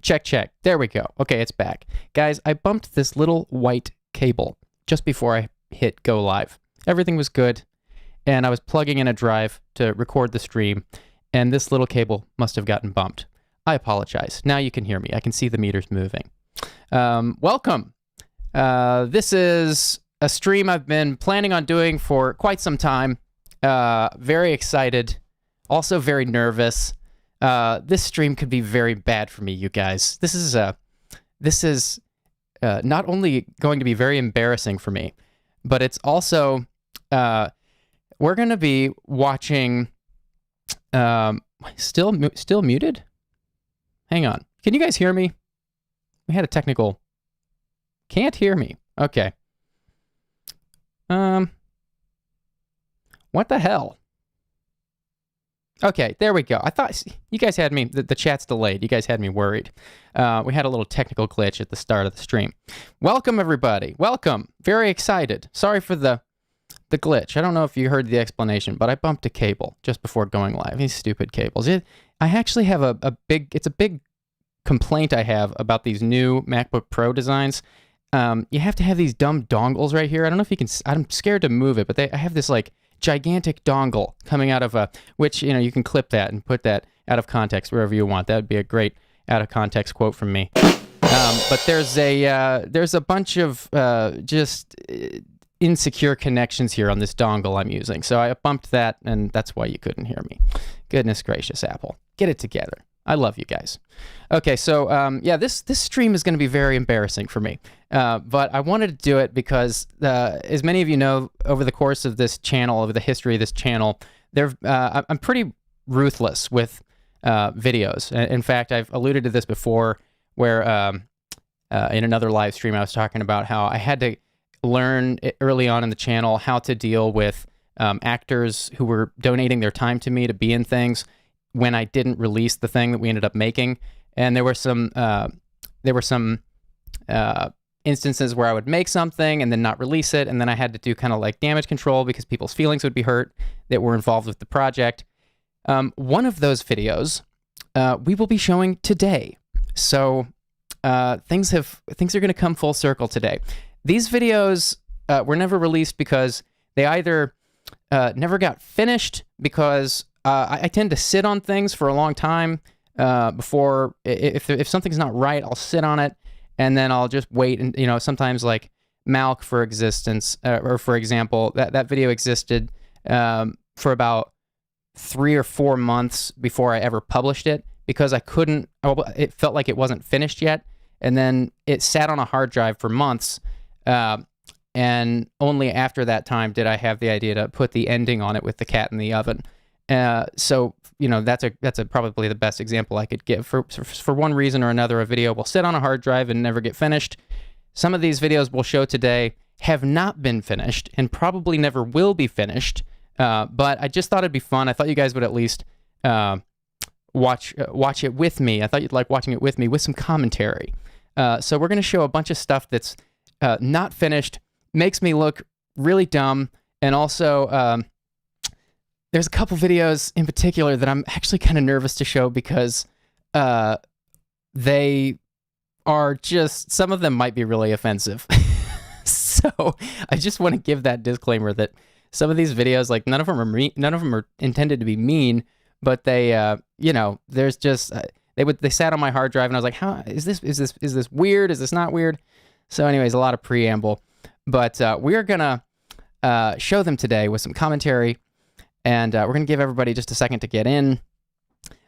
Check, check. There we go. Okay, it's back. Guys, I bumped this little white cable just before I hit go live. Everything was good, and I was plugging in a drive to record the stream, and this little cable must have gotten bumped. I apologize. Now you can hear me. I can see the meters moving. Welcome. This is a stream I've been planning on doing for quite some time. Very excited. Also very nervous. This stream could be very bad for me, you guys. This is not only going to be very embarrassing for me, but it's also we're going to be watching. Still muted? Hang on. Can you guys hear me? We had a technical. Can't hear me. Okay. What the hell? Okay, there we go. I thought you guys had me, the chat's delayed. You guys had me worried. We had a little technical glitch at the start of the stream. Welcome, everybody. Welcome. Very excited. Sorry for the glitch. I don't know if you heard the explanation, but I bumped a cable just before going live. These stupid cables. I actually have a big complaint I have about these new MacBook Pro designs. You have to have these dumb dongles right here. I don't know if you can, I'm scared to move it, but I have this like gigantic dongle coming out of which, you know, you can clip that and put that out of context wherever you want. That would be a great out of context quote from me. But there's a bunch of just insecure connections here on this dongle I'm using. So I bumped that, and that's why you couldn't hear me. Goodness gracious, Apple. Get it together. I love you guys. Okay, so yeah, this stream is going to be very embarrassing for me. But I wanted to do it because, as many of you know, over the course of this channel, over the history of this channel, I'm pretty ruthless with videos. In fact, I've alluded to this before, where in another live stream I was talking about how I had to learn early on in the channel how to deal with actors who were donating their time to me to be in things when I didn't release the thing that we ended up making. And there were some instances where I would make something and then not release it, and then I had to do kind of like damage control because people's feelings would be hurt that were involved with the project. One of those videos we will be showing today. So things are going to come full circle today. These videos were never released because they either never got finished, because I tend to sit on things for a long time before, if something's not right, I'll sit on it, and then I'll just wait. And, you know, sometimes like Malk, for example, that video existed for about 3 or 4 months before I ever published it, because it felt like it wasn't finished yet. And then it sat on a hard drive for months. And only after that time did I have the idea to put the ending on it with the cat in the oven. So, you know, that's probably the best example I could give. For one reason or another, a video will sit on a hard drive and never get finished. Some of these videos we'll show today have not been finished and probably never will be finished. But I just thought it'd be fun. I thought you guys would at least watch it with me. I thought you'd like watching it with me with some commentary. So we're going to show a bunch of stuff that's not finished, makes me look really dumb, and also there's a couple videos in particular that I'm actually kind of nervous to show because they are just, some of them might be really offensive. So I just want to give that disclaimer that some of these videos, like none of them are intended to be mean, but they, you know, there's just they sat on my hard drive, and I was like, how is this weird? Is this not weird? So anyways, a lot of preamble, but we are gonna show them today with some commentary, and we're gonna give everybody just a second to get in.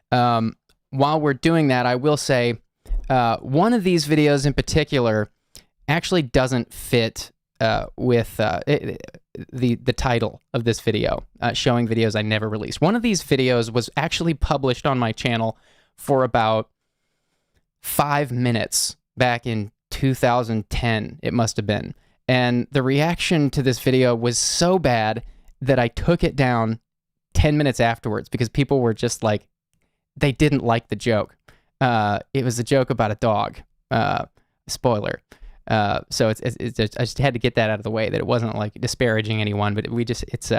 While we're doing that, I will say one of these videos in particular actually doesn't fit with the title of this video, showing videos I never released. One of these videos was actually published on my channel for about 5 minutes back in 2010, it must have been. And the reaction to this video was so bad that I took it down 10 minutes afterwards because people were just like, they didn't like the joke. It was a joke about a dog. Spoiler. So I just had to get that out of the way, that it wasn't like disparaging anyone, but it's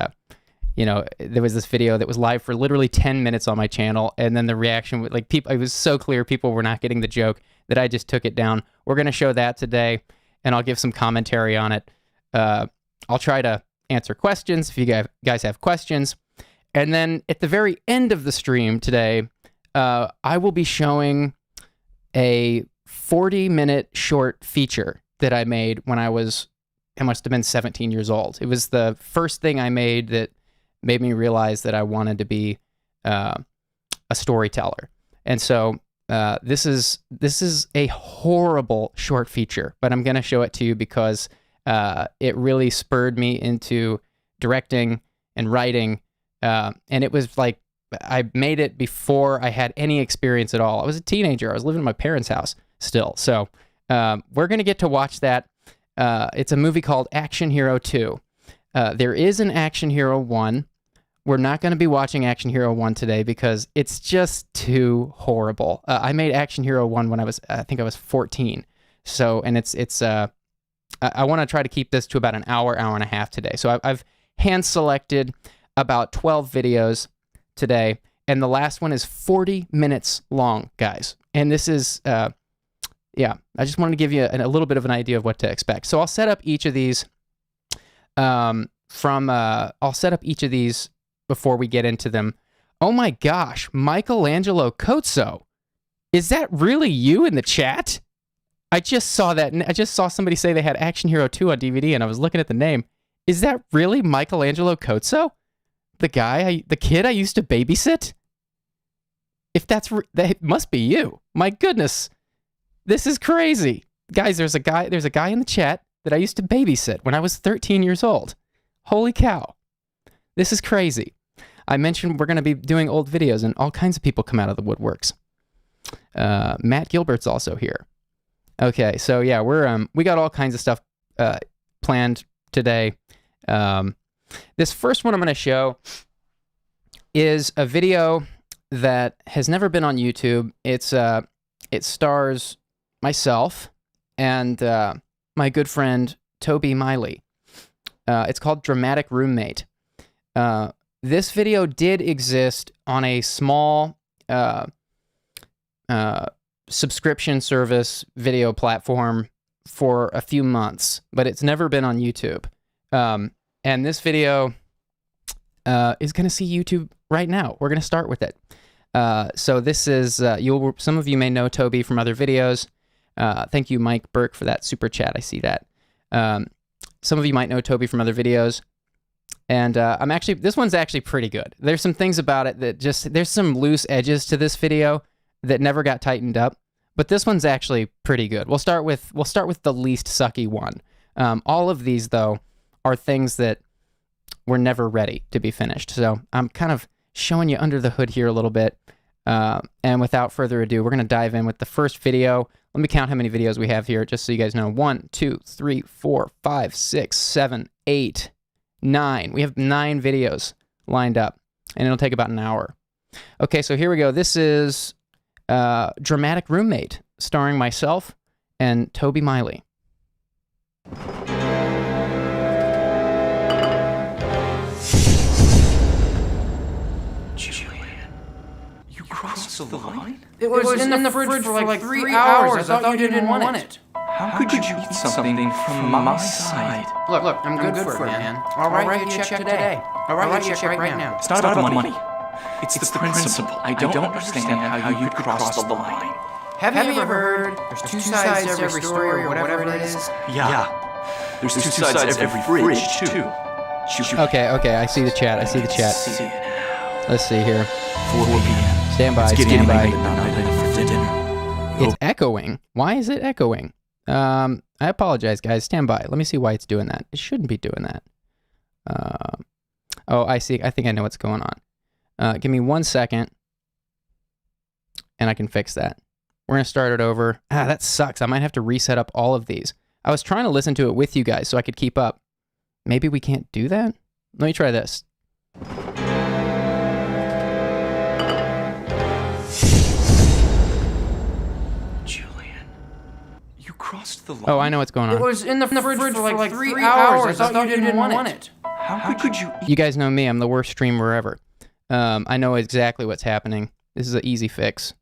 you know, there was this video that was live for literally 10 minutes on my channel, and then the reaction, like, people, it was so clear people were not getting the joke that I just took it down. We're going to show that today, and I'll give some commentary on it. I'll try to answer questions if you guys have questions. And then at the very end of the stream today, I will be showing a 40-minute short feature that I made when I must have been 17 years old. It was the first thing I made that made me realize that I wanted to be a storyteller. And so this is a horrible short feature, but I'm going to show it to you because it really spurred me into directing and writing. And it was like, I made it before I had any experience at all. I was a teenager. I was living in my parents' house still. So we're going to get to watch that. It's a movie called Action Hero 2. There is an Action Hero 1. We're not going to be watching Action Hero 1 today because it's just too horrible. I made Action Hero 1 when I think I was 14. So, and I want to try to keep this to about an hour and a half today. So I've hand-selected about 12 videos today, and the last one is 40 minutes long, guys. And this is, yeah, I just wanted to give you a little bit of an idea of what to expect. So I'll set up each of these I'll set up each of these before we get into them. Oh my gosh, Michelangelo Cozzo. Is that really you in the chat? I just saw that. I just saw somebody say they had Action Hero 2 on DVD, and I was looking at the name. Is that really Michelangelo Cozzo? The kid I used to babysit? If that must be you. My goodness. This is crazy. Guys, there's a guy in the chat that I used to babysit when I was 13 years old. Holy cow. This is crazy. I mentioned we're going to be doing old videos, and all kinds of people come out of the woodworks. Matt Gilbert's also here. Okay, so yeah, we got all kinds of stuff planned today. This first one I'm going to show is a video that has never been on YouTube. It stars myself and my good friend Toby Miley. It's called Dramatic Roommate. This video did exist on a small subscription service video platform for a few months, but it's never been on YouTube. And this video is going to see YouTube right now. We're going to start with it. So this is, some of you may know Toby from other videos. Thank you, Mike Burke, for that super chat. I see that. Some of you might know Toby from other videos. And this one's actually pretty good. There's some things about it that there's some loose edges to this video that never got tightened up, but this one's actually pretty good. We'll start with the least sucky one. All of these, though, are things that were never ready to be finished. So I'm kind of showing you under the hood here a little bit. And without further ado, we're going to dive in with the first video. Let me count how many videos we have here, just so you guys know. 1, 2, 3, 4, 5, 6, 7, 8, 9. We have 9 videos lined up, and it'll take about an hour. Okay, so here we go. This is Dramatic Roommate, starring myself and Toby Miley. Julian, you crossed the line? It was in the fridge for like 3 hours. I thought you didn't want it. How could you eat something from my side? Look, I'm good for it, man. I'll write you a check today. I'll write you a check right now. It's not about the money. It's the principle. I don't understand how you could cross the line. Have you ever heard there's two sides to every story or whatever it is? Yeah. There's two sides to every fridge, too. Okay, I see the chat. Let's see here. 4 p.m. Stand by. It's not ready for dinner. It's echoing. Why is it echoing? I apologize, guys. Stand by. Let me see why it's doing that. It shouldn't be doing that. Oh, I see. I think I know what's going on. Give me 1 second, and I can fix that. We're going to start it over. That sucks. I might have to reset up all of these. I was trying to listen to it with you guys so I could keep up. Maybe we can't do that? Let me try this. Julian, you crossed the line. Oh, I know what's going on. It was in the fridge for like 3 hours. I thought you didn't want it. How could you eat? You guys know me. I'm the worst streamer ever. I know exactly what's happening. This is an easy fix.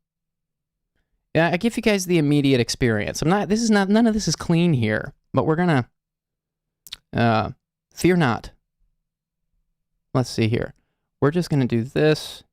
Yeah, I give you guys the immediate experience. None of this is clean here, but we're gonna, fear not. Let's see here. We're just gonna do this.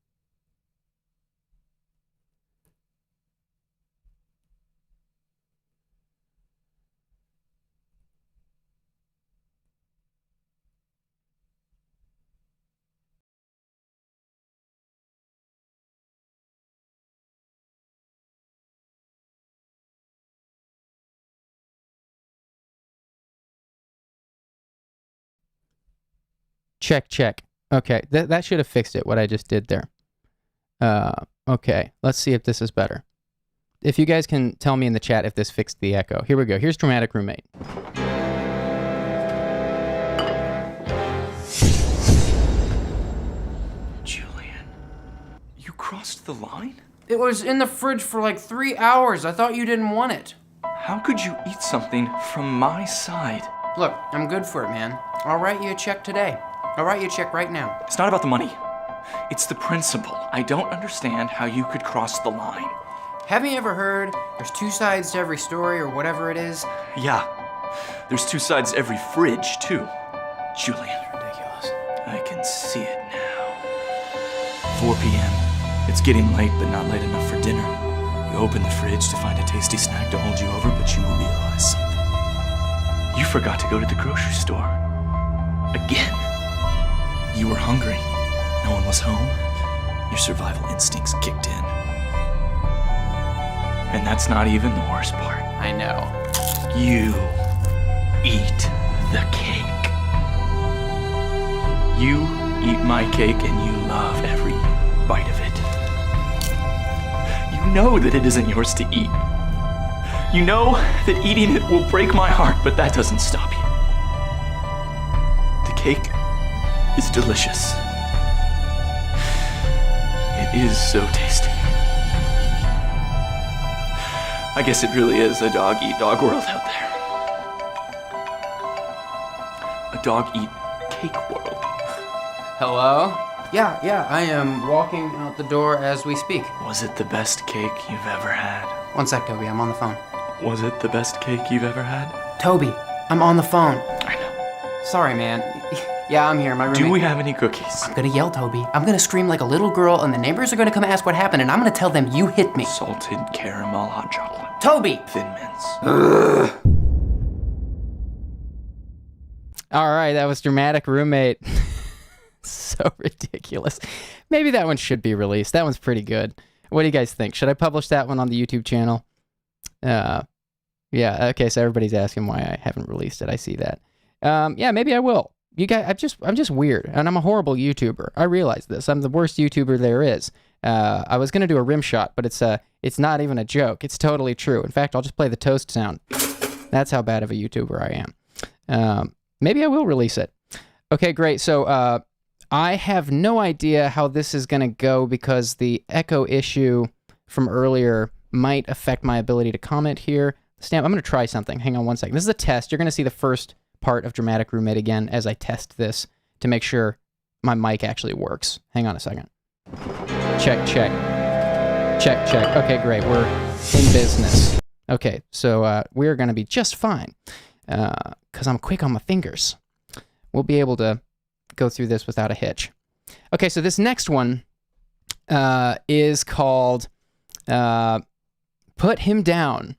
Check, check. Okay, that should have fixed it, what I just did there. Okay, let's see if this is better. If you guys can tell me in the chat if this fixed the echo. Here we go. Here's Dramatic Roommate. Julian, you crossed the line? It was in the fridge for like 3 hours. I thought you didn't want it. How could you eat something from my side? Look, I'm good for it, man. I'll write you a check today. I'll write you a check right now. It's not about the money. It's the principle. I don't understand how you could cross the line. Haven't you ever heard there's 2 sides to every story or whatever it is? Yeah. There's 2 sides to every fridge, too. Julian. Ridiculous. I can see it now. 4 p.m. It's getting late, but not late enough for dinner. You open the fridge to find a tasty snack to hold you over, but you realize something. You forgot to go to the grocery store. Again. You were hungry. No one was home. Your survival instincts kicked in. And that's not even the worst part. I know. You eat the cake. You eat my cake and you love every bite of it. You know that it isn't yours to eat. You know that eating it will break my heart, but that doesn't stop you. The cake is delicious. It is so tasty. I guess it really is a dog-eat-dog world out there. A dog-eat-cake world. Hello? Yeah, I am walking out the door as we speak. Was it the best cake you've ever had? 1 sec, Toby, I'm on the phone. Was it the best cake you've ever had? Toby, I'm on the phone. I know. Sorry, man. Yeah, I'm here. My roommate. Do we have any cookies? I'm gonna yell, Toby. I'm gonna scream like a little girl, and the neighbors are gonna come ask what happened, and I'm gonna tell them you hit me. Salted caramel hot chocolate. Toby! Thin mints. All right, that was Dramatic Roommate. So ridiculous. Maybe that one should be released. That one's pretty good. What do you guys think? Should I publish that one on the YouTube channel? Yeah, okay, so everybody's asking why I haven't released it. I see that. Yeah, maybe I will. You guys, I'm just weird, and I'm a horrible YouTuber. I realize this. I'm the worst YouTuber there is. I was gonna do a rim shot, but it's not even a joke. It's totally true. In fact, I'll just play the toast sound. That's how bad of a YouTuber I am. Maybe I will release it. Okay, great. So I have no idea how this is gonna go because the echo issue from earlier might affect my ability to comment here. Stamp, I'm gonna try something. Hang on 1 second. This is a test. You're gonna see the first part of Dramatic Roommate again as I test this to make sure my mic actually works. Hang on a second. Check, check. Check, check. Okay, great. We're in business. Okay, so we're going to be just fine because I'm quick on my fingers. We'll be able to go through this without a hitch. Okay, so this next one is called Put Him Down.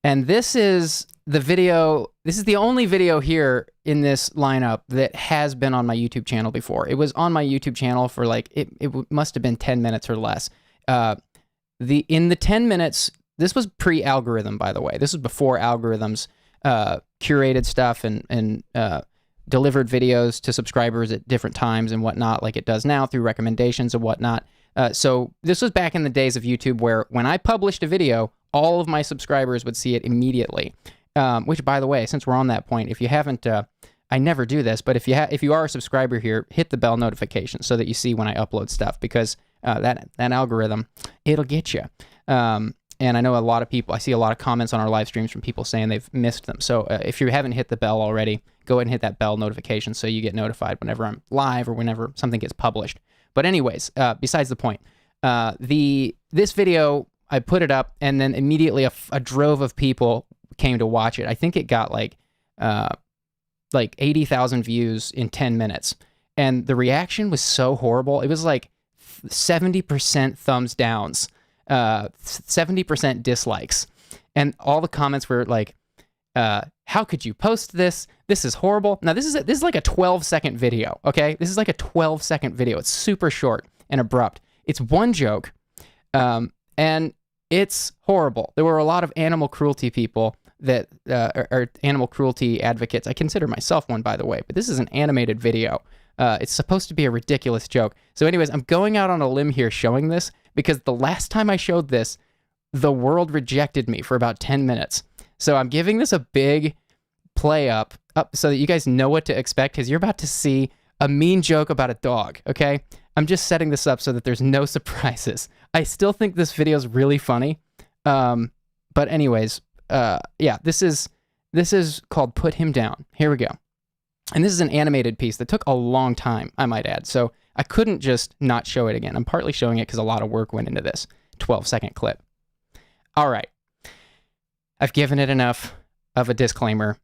And this is the video, this is the only video here in this lineup that has been on my YouTube channel before. It was on my YouTube channel for like, it must have been 10 minutes or less. In the 10 minutes, this was pre-algorithm, by the way. This was before algorithms curated stuff and delivered videos to subscribers at different times and whatnot, like it does now through recommendations and whatnot. So this was back in the days of YouTube where when I published a video, all of my subscribers would see it immediately. Which, by the way, since we're on that point, if you haven't, I never do this, but if you are a subscriber here, hit the bell notification so that you see when I upload stuff, because that algorithm, it'll get you. And I know a lot of people, I see a lot of comments on our live streams from people saying they've missed them. So if you haven't hit the bell already, go ahead and hit that bell notification so you get notified whenever I'm live or whenever something gets published. But anyways, besides the point, this video, I put it up, and then immediately a drove of people came to watch it. I think it got like 80,000 views in 10 minutes. And the reaction was so horrible. It was like 70% thumbs downs, 70% dislikes. And all the comments were like, how could you post this? This is horrible. Now, this is like a 12-second video, okay? This is like a 12-second video. It's super short and abrupt. It's one joke, and it's horrible. There were a lot of animal cruelty people that are animal cruelty advocates. I consider myself one, by the way, but this is an animated video. It's supposed to be a ridiculous joke. So anyways, I'm going out on a limb here showing this because the last time I showed this, the world rejected me for about 10 minutes. So I'm giving this a big play up so that you guys know what to expect, because you're about to see a mean joke about a dog, okay? I'm just setting this up so that there's no surprises. I still think this video is really funny. But anyways, yeah, this is called Put Him Down. Here we go. And this is an animated piece that took a long time, I might add. So I couldn't just not show it again. I'm partly showing it because a lot of work went into this 12-second clip. All right. I've given it enough of a disclaimer.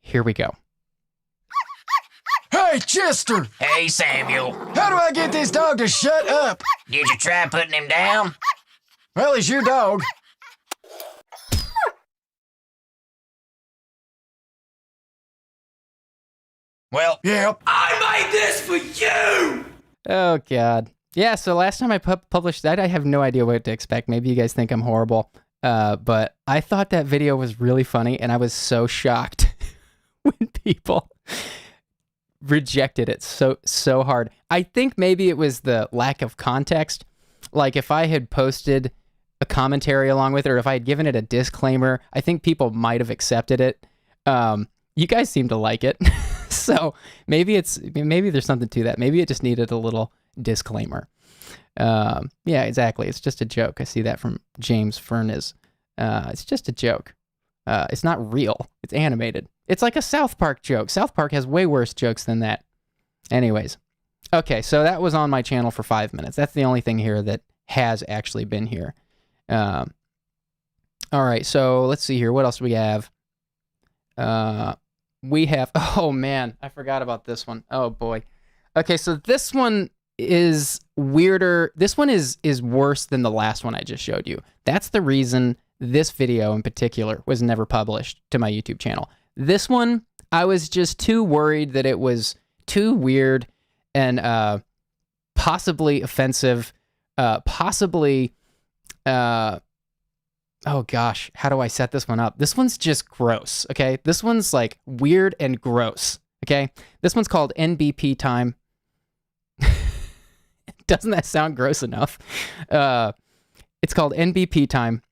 Here we go. Hey, Chester! Hey, Samuel. How do I get this dog to shut up? Did you try putting him down? Well, he's your dog. Well, Yep. I made this for you! Oh, God. Yeah, so last time I published that, I have no idea what to expect. Maybe you guys think I'm horrible. But I thought that video was really funny, and I was so shocked when people rejected it so hard. I think maybe it was the lack of context. Like, if I had posted a commentary along with it, or if I had given it a disclaimer, I think people might have accepted it. You guys seem to like it. So maybe there's something to that. Maybe it just needed a little disclaimer. Yeah, exactly. It's just a joke. I see that from James Furnace. It's just a joke. It's not real. It's animated. It's like a South Park joke. South Park has way worse jokes than that. Anyways. Okay, so that was on my channel for 5 minutes. That's the only thing here that has actually been here. All right, so let's see here. What else do we have? We have, oh man, I forgot about this one. Oh boy. Okay, so this one is weirder. This one is worse than the last one I just showed you. That's the reason this video in particular was never published to my YouTube channel. This one, I was just too worried that it was too weird and possibly offensive, possibly, oh gosh, how do I set this one up? This one's just gross, okay? This one's like weird and gross, okay? This one's called NBP time. Doesn't that sound gross enough? It's called NBP time.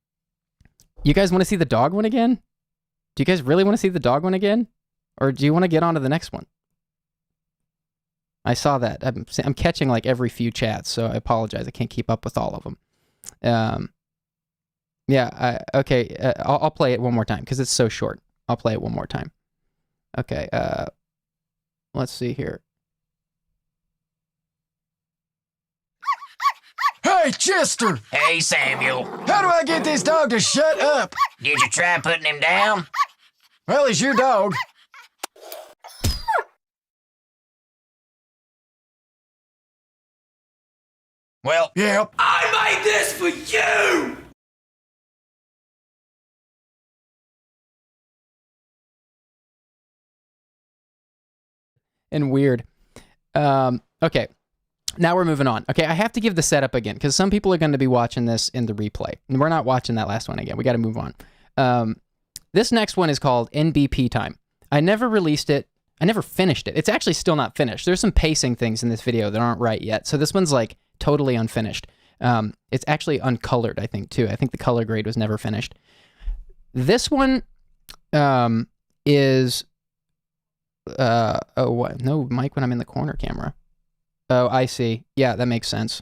You guys want to see the dog one again? Do you guys really want to see the dog one again? Or do you want to get on to the next one? I saw that. I'm catching like every few chats, so I apologize. I can't keep up with all of them. Yeah, okay, I'll play it one more time because it's so short. I'll play it one more time. Okay, let's see here. Hey, Chester! Hey, Samuel. How do I get this dog to shut up? Did you try putting him down? Well, he's your dog. Well, Yep. I made this for you! And weird. Okay, now we're moving on. Okay, I have to give the setup again because some people are going to be watching this in the replay. And we're not watching that last one again. We got to move on. This next one is called NBP time. I never released it. I never finished it. It's actually still not finished. There's some pacing things in this video that aren't right yet. So this one's like totally unfinished. It's actually uncolored, I think, too. I think the color grade was never finished. This one is... oh, what? No mic when I'm in the corner camera. Oh, I see. Yeah, that makes sense.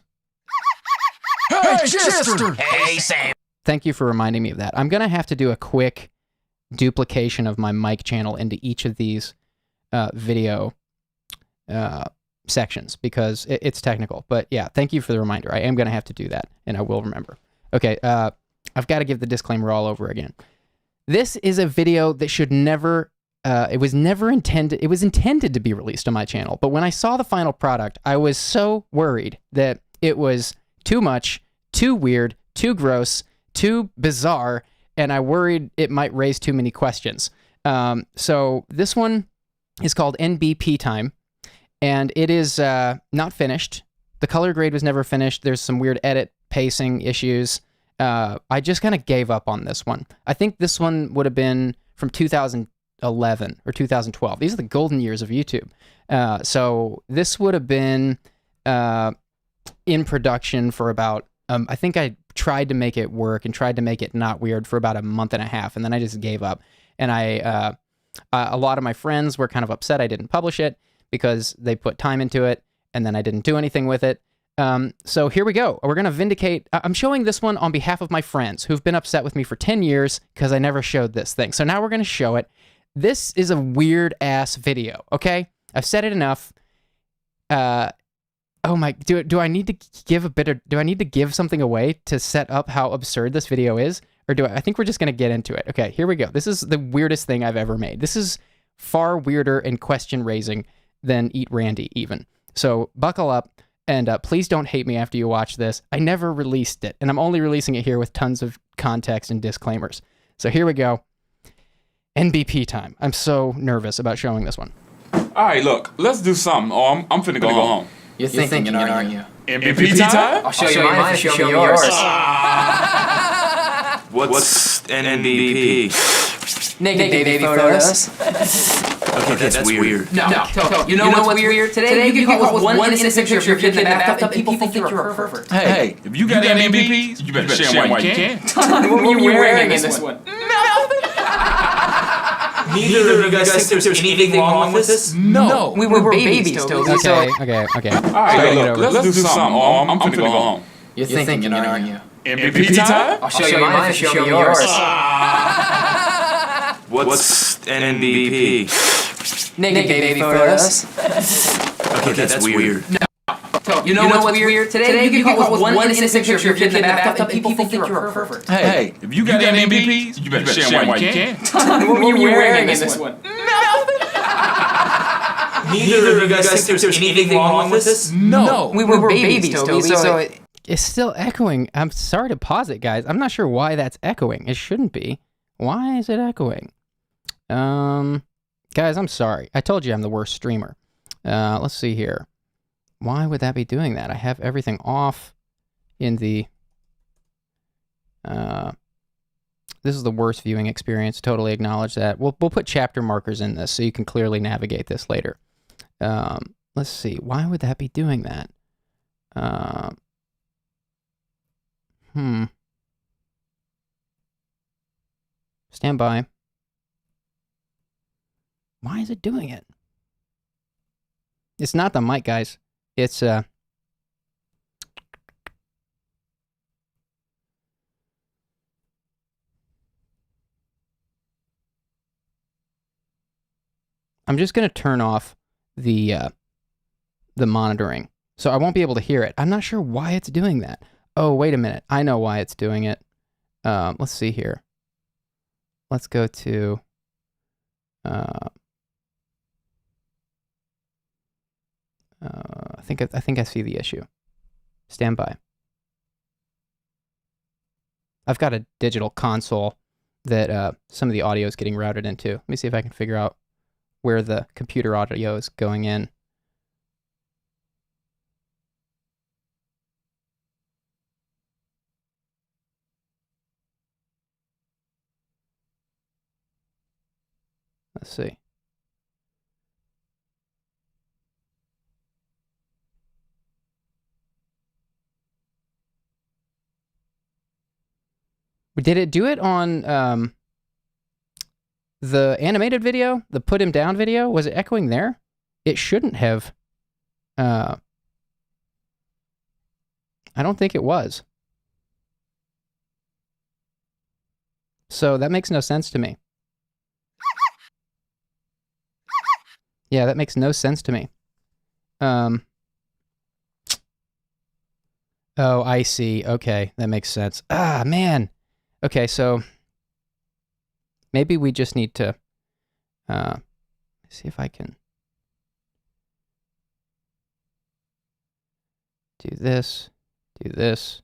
Hey, Chester! Hey, Sam. thank you for reminding me of that. I'm going to have to do a quick duplication of my mic channel into each of these video sections because it's technical. But yeah, thank you for the reminder. I am going to have to do that, and I will remember. Okay, I've got to give the disclaimer all over again. This is a video that should never, it was intended to be released on my channel, but when I saw the final product, I was so worried that it was too much, too weird, too gross, too bizarre, and I worried it might raise too many questions. So this one is called NBP Time, and it is not finished. The color grade was never finished. There's some weird edit pacing issues. I just kind of gave up on this one. I think this one would have been from 2011 or 2012. These are the golden years of YouTube. So this would have been in production for about, I think I tried to make it work and tried to make it not weird for about a month and a half, and then I just gave up. And a lot of my friends were kind of upset I didn't publish it because they put time into it, and then I didn't do anything with it. So here we go. We're going to vindicate. I'm showing this one on behalf of my friends who've been upset with me for 10 years because I never showed this thing. So now we're going to show it. This is a weird ass video. Okay. I've said it enough. Oh my, do I need to give something away to set up how absurd this video is? Or I think we're just going to get into it. Okay, here we go. This is the weirdest thing I've ever made. This is far weirder and question raising than Eat Randy even. So buckle up. And please don't hate me after you watch this. I never released it, and I'm only releasing it here with tons of context and disclaimers. So here we go. NBP time. I'm so nervous about showing this one. All right, look, let's do something, or I'm finna go home. You're thinking it, aren't you? NBP time? I'll show you mine if you show me yours. What's NBP? Naked baby photos. Okay, that's weird. No. You know what's weird? Today you can come up with one innocent picture of your kid in the bathtub and people think you're a pervert. Hey, if you got NBPs, you better share while you can. What were you wearing in this one? Neither of you guys think there's anything wrong with this? No. We were babies, Toby. Okay. All right, look, let's do something, or I'm finna go home. You're thinking it, aren't you? NBP time? I'll show you mine if you show me yours. What's NBP? Naked baby photos. Okay, that's weird. You know what's weird? Today you can come up with one innocent picture of your kid in the bathtub and people think you're a pervert. Hey, if you got NBPs, you better share while you can. What were you wearing in this one? Neither of you guys think there's anything wrong with this? No. We were babies, Toby, so It's still echoing. I'm sorry to pause it, guys. I'm not sure why that's echoing. It shouldn't be. Why is it echoing? Guys, I'm sorry. I told you I'm the worst streamer. Let's see here. Why would that be doing that? I have everything off in the... this is the worst viewing experience. Totally acknowledge that. We'll put chapter markers in this so you can clearly navigate this later. Let's see. Why would that be doing that? Stand by. Why is it doing it? It's not the mic, guys. It's I'm just going to turn off the monitoring, so I won't be able to hear it. I'm not sure why it's doing that. Oh, wait a minute. I know why it's doing it. Let's see here. Let's go to I think I see the issue. Stand by. I've got a digital console that some of the audio is getting routed into. Let me see if I can figure out where the computer audio is going in. Let's see. Did it do it on the animated video, the put him down video? Was it echoing there? It shouldn't have. I don't think it was. So that makes no sense to me. Yeah, that makes no sense to me. Oh, I see. Okay, that makes sense. Ah, man. Okay, so maybe we just need to see if I can do this, do this.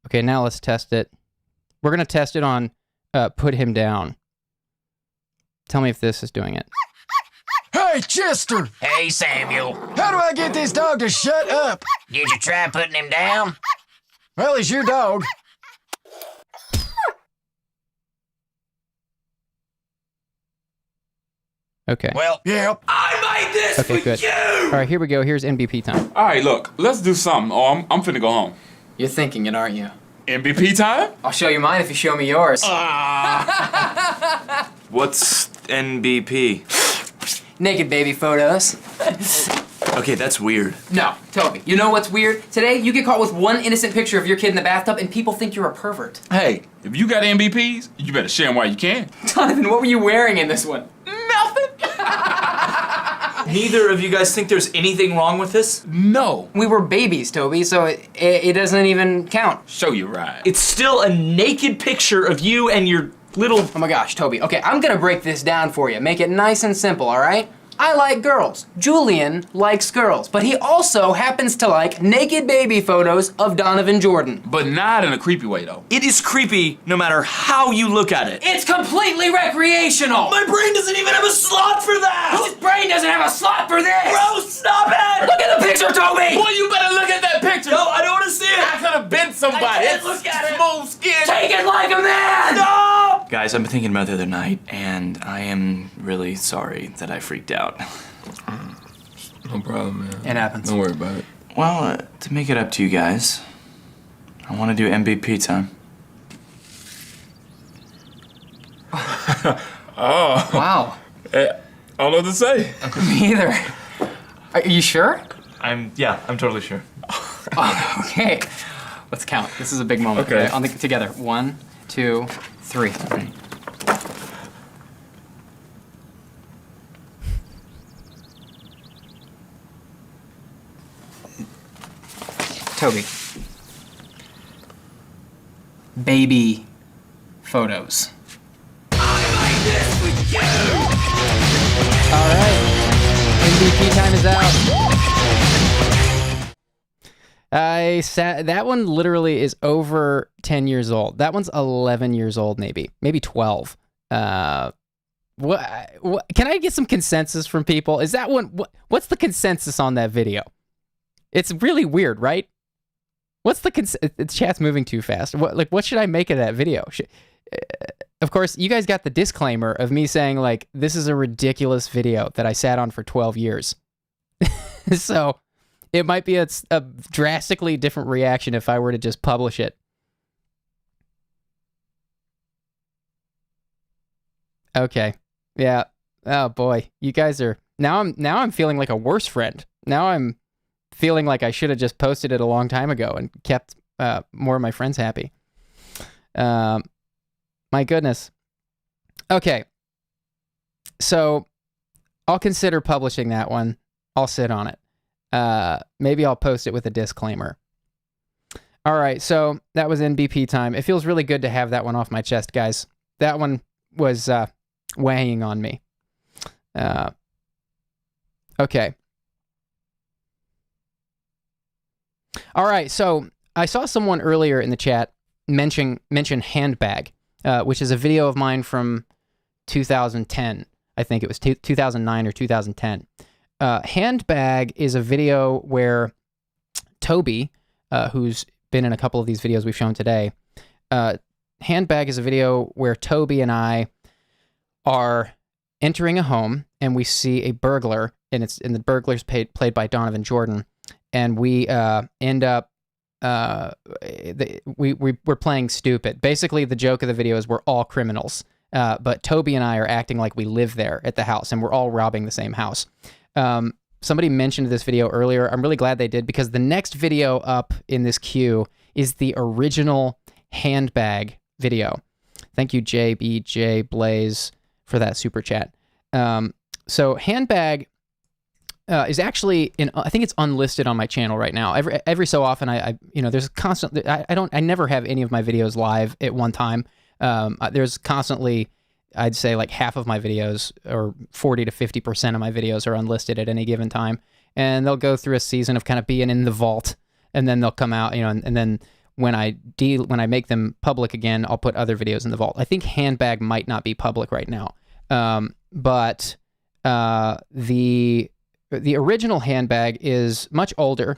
Okay, now let's test it. We're going to test it on put him down. Tell me if this is doing it. Hey, Chester! Hey, Samuel. How do I get this dog to shut up? Did you try putting him down? Well, he's your dog. Okay. Well, Yep. I made this Okay, for good. you! All right, here we go. Here's MVP time. All right, look, let's do something, or I'm finna go home. You're thinking it, aren't you? MVP time? I'll show you mine if you show me yours. What's NBP? Naked baby photos. Okay, that's weird. No, Toby, you know what's weird? Today, you get caught with one innocent picture of your kid in the bathtub and people think you're a pervert. Hey, if you got MVPs, you better share them while you can. Donovan, what were you wearing in this one? Nothing. Neither of you guys think there's anything wrong with this? No. We were babies, Toby, so it doesn't even count. Show you right. It's still a naked picture of you and your little... Oh my gosh, Toby. Okay, I'm gonna break this down for you. Make it nice and simple, all right? I like girls. Julian likes girls, but he also happens to like naked baby photos of Donovan Jordan. But not in a creepy way, though. It is creepy no matter how you look at it. It's completely recreational! My brain doesn't even have a slot for that! His brain doesn't have a slot for this! Bro, stop it! Look at the picture, Toby! Boy, you better look at that picture. No, I don't want to see it! I could have been somebody. I can't It's look at it. smooth skin. Take it like a man! Stop! Guys, I've been thinking about the other night, and I am really sorry that I freaked out. No problem, man. It happens. Don't worry about it. Well, to make it up to you guys, I want to do MVP time. Oh. Wow. I don't know what to say. Me either. Are you sure? I'm totally sure. Oh, okay. Let's count. This is a big moment. Okay. Together. 1, 2, 3. Toby. Baby photos. All right. MVP time is out. That one literally is over 10 years old. That one's 11 years old, maybe 12. What can I get some consensus from people? Is that one, what's the consensus on that video? It's really weird, right? What's the chat's moving too fast. What should I make of that video? Of course, you guys got the disclaimer of me saying, like, this is a ridiculous video that I sat on for 12 years. So it might be a drastically different reaction if I were to just publish it. Okay. Yeah. Oh boy. You guys are now I'm feeling like a worse friend. Now I'm feeling like I should have just posted it a long time ago and kept more of my friends happy. My goodness. Okay. So I'll consider publishing that one. I'll sit on it. Maybe I'll post it with a disclaimer. All right. So that was NBP time. It feels really good to have that one off my chest, guys. That one was weighing on me. Okay. All right, so I saw someone earlier in the chat mention Handbag, which is a video of mine from 2010. I think it was 2009 or 2010. Handbag is a video where Toby, who's been in a couple of these videos we've shown today, Handbag is a video where Toby and I are entering a home and we see a burglar, and the burglar's played by Donovan Jordan. And we end up, we're playing stupid. Basically, the joke of the video is we're all criminals, but Toby and I are acting like we live there at the house, and we're all robbing the same house. Somebody mentioned this video earlier. I'm really glad they did, because the next video up in this queue is the original Handbag video. Thank you, JBJ Blaze, for that super chat. So Handbag is actually I think it's unlisted on my channel right now. Every so often, there's constant. I never have any of my videos live at one time. There's constantly, I'd say like half of my videos, or 40 to 50% of my videos, are unlisted at any given time, and they'll go through a season of kind of being in the vault, and then they'll come out, and then when I make them public again, I'll put other videos in the vault. I think Handbag might not be public right now, but the original Handbag is much older,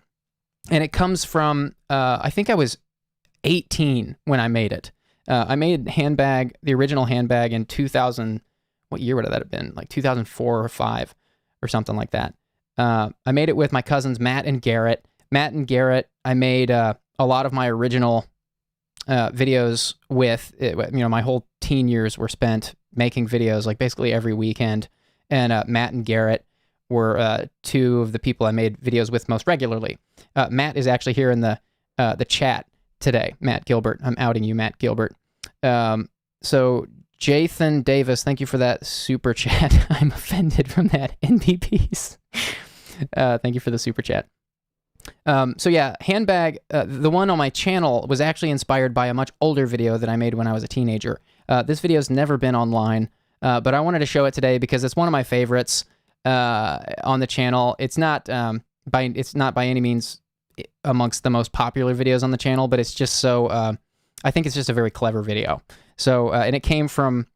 and it comes from I think I was 18 when I made it. I made Handbag, the original Handbag, in 2000. What year would that have been? Like 2004 or 5 or something like that. I made it with my cousins Matt and Garrett. I made a lot of my original videos with. My whole teen years were spent making videos, like basically every weekend. And Matt and Garrett were two of the people I made videos with most regularly. Matt is actually here in the chat today. Matt Gilbert. I'm outing you, Matt Gilbert. So Jathan Davis, thank you for that super chat. I'm offended from that. NPPs. Thank you for the super chat. So yeah, Handbag, the one on my channel, was actually inspired by a much older video that I made when I was a teenager. This video's never been online, but I wanted to show it today because it's one of my favorites on the channel. It's not by any means amongst the most popular videos on the channel, but it's just so I think it's just a very clever video. So and it came from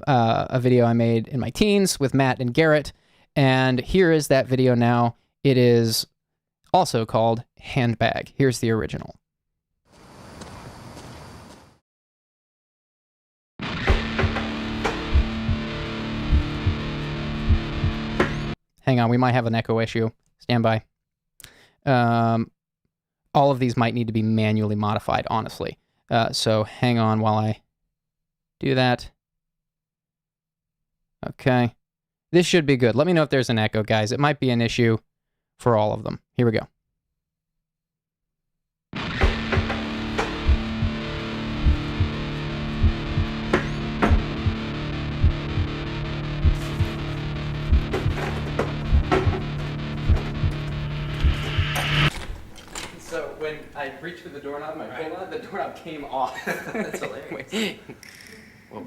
a video I made in my teens with Matt and Garrett, and here is that video now. It is also called Handbag. Here's the original. Hang on, we might have an echo issue. Stand by. All of these might need to be manually modified, honestly. So hang on while I do that. Okay. This should be good. Let me know if there's an echo, guys. It might be an issue for all of them. Here we go. So when I reached for the doorknob, my pulled on, the doorknob came off. That's hilarious. Whoa.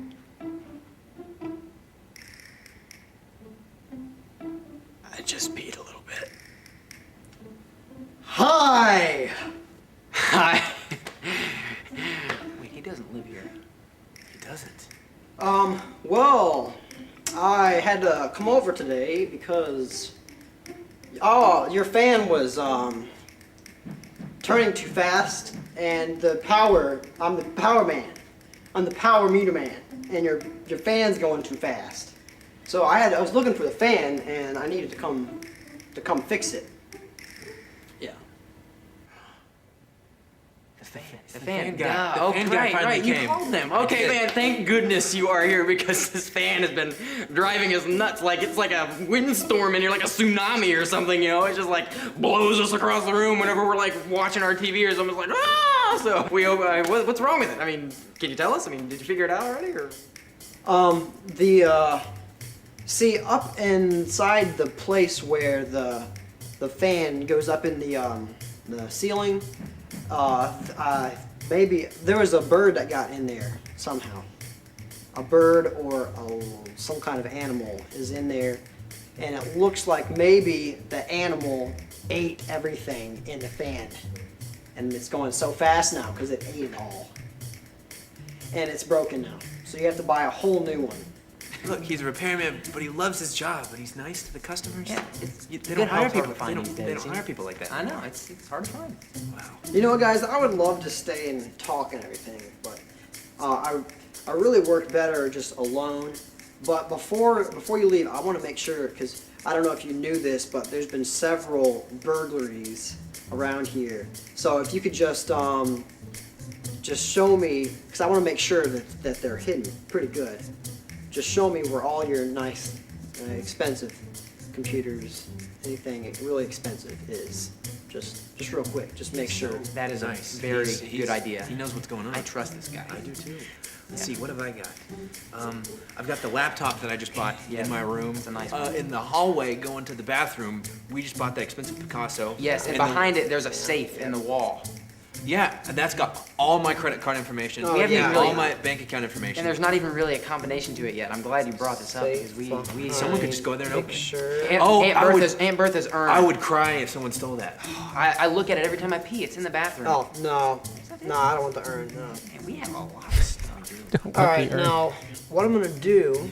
I just peed a little bit. Hi! Hi. Wait, he doesn't live here. He doesn't. Well, I had to come over today because, your fan was, turning too fast, and I'm the power man. I'm the power meter man, and your fan's going too fast. So I was looking for the fan, and I needed to come fix it. Yeah. The fan guy. guy. Oh, The fan guy right, finally right. You came. called them. Okay, man. Thank goodness you are here because this fan has been driving us nuts. Like it's like a windstorm and you're like a tsunami or something. You know, it just like blows us across the room whenever we're like watching our TV or something. It's like ah. So what's wrong with it? I mean, can you tell us? I mean, did you figure it out already or? See, up inside the place where the fan goes up in the ceiling, maybe there was a bird that got in there somehow. A bird or some kind of animal is in there, and it looks like maybe the animal ate everything in the fan, and it's going so fast now because it ate it all, and it's broken now. So you have to buy a whole new one. Look, he's a repairman, but he loves his job, and he's nice to the customers. Yeah, They don't hire people. They They don't hire people like that. I know it's hard to find. Wow. You know, guys, I would love to stay and talk and everything, but I really work better just alone. But before you leave, I want to make sure, because I don't know if you knew this, but there's been several burglaries around here. So if you could just show me, because I want to make sure that they're hidden pretty good. Just show me where all your nice, expensive computers, anything really expensive is. Just real quick, just make sure. That is Nice. a very He's- good idea. He knows what's going on. I trust this guy. I do too. Let's see, what have I got? I've got the laptop that I just bought in my room. It's a nice one. In the hallway going to the bathroom, we just bought that expensive Picasso. Yes, and behind it, there's a safe in the wall. Yeah, and that's got all my credit card information. We haven't even all really- my bank account information. And there's not even really a combination to it yet. I'm glad you brought this up because we Someone could just go there and open it. Picture. Aunt Bertha's urn. I would cry if someone stole that. I look at it every time I pee. It's in the bathroom. Oh, no. No, I don't want the urn, no. Man, we have a lot of stuff, dude. All right, now, what I'm gonna do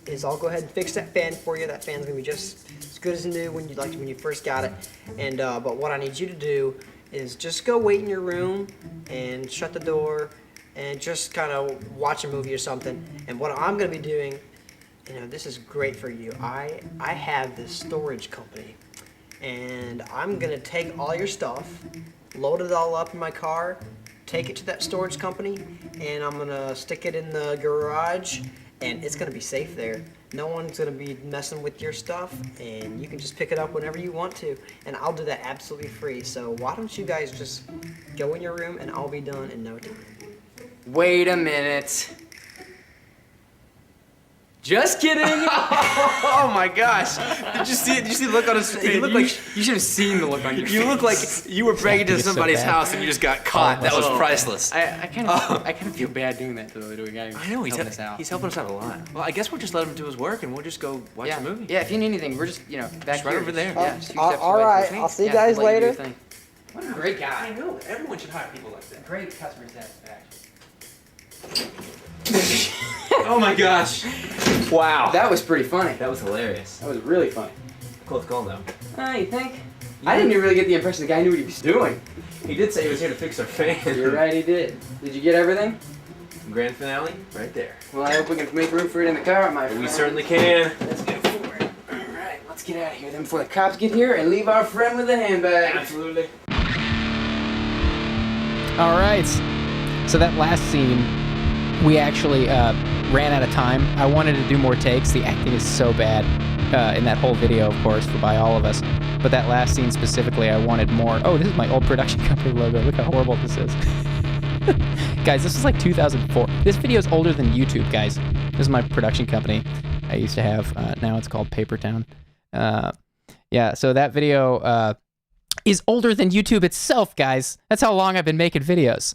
is I'll go ahead and fix that fan for you. That fan's gonna be just as good as new when you first got it. And but what I need you to do is just go wait in your room and shut the door and just kind of watch a movie or something. And what I'm gonna be doing, this is great for you. I have this storage company, and I'm gonna take all your stuff, load it all up in my car, take it to that storage company, and I'm gonna stick it in the garage, and it's gonna be safe there. No one's gonna be messing with your stuff, and you can just pick it up whenever you want to, and I'll do that absolutely free. So why don't you guys just go in your room, and I'll be done in no time. Wait a minute. Just kidding. Oh my gosh! Did you see it? Did you see the look on his face? You look like You should have seen the look on your face. you look like you were breaking into It's so somebody's bad. house and you just got caught. That was priceless. I kind of feel bad doing that to a guy. I know he's helping us out. he's helping us out a lot. Well, I guess we'll just let him do his work and we'll just go watch a movie. Yeah, if you need anything, we're just back right here. over there. Yeah, just a few All steps away. right, I'll see you Yeah, guys let do your later. thing. What a great guy. I know. Everyone should hire people like that. Great customer satisfaction. Oh my gosh! Wow. That was pretty funny. That was hilarious. That was really funny. Close call though. You think? I didn't even really get the impression the guy knew what he was doing. He did say he was here to fix our fan. You're right, he did. Did you get everything? Grand finale, right there. Well, I hope we can make room for it in the car, my friend. We certainly can. Let's go for it. All right, let's get out of here then before the cops get here and leave our friend with the handbag. Absolutely. All right. So that last scene, we actually ran out of time. I wanted to do more takes. The acting is so bad in that whole video, of course, by all of us. But that last scene specifically, I wanted more. Oh, this is my old production company logo. Look how horrible this is. Guys, this is like 2004. This video is older than YouTube, guys. This is my production company I used to have. Now it's called Papertown. Yeah, so that video is older than YouTube itself, guys. That's how long I've been making videos.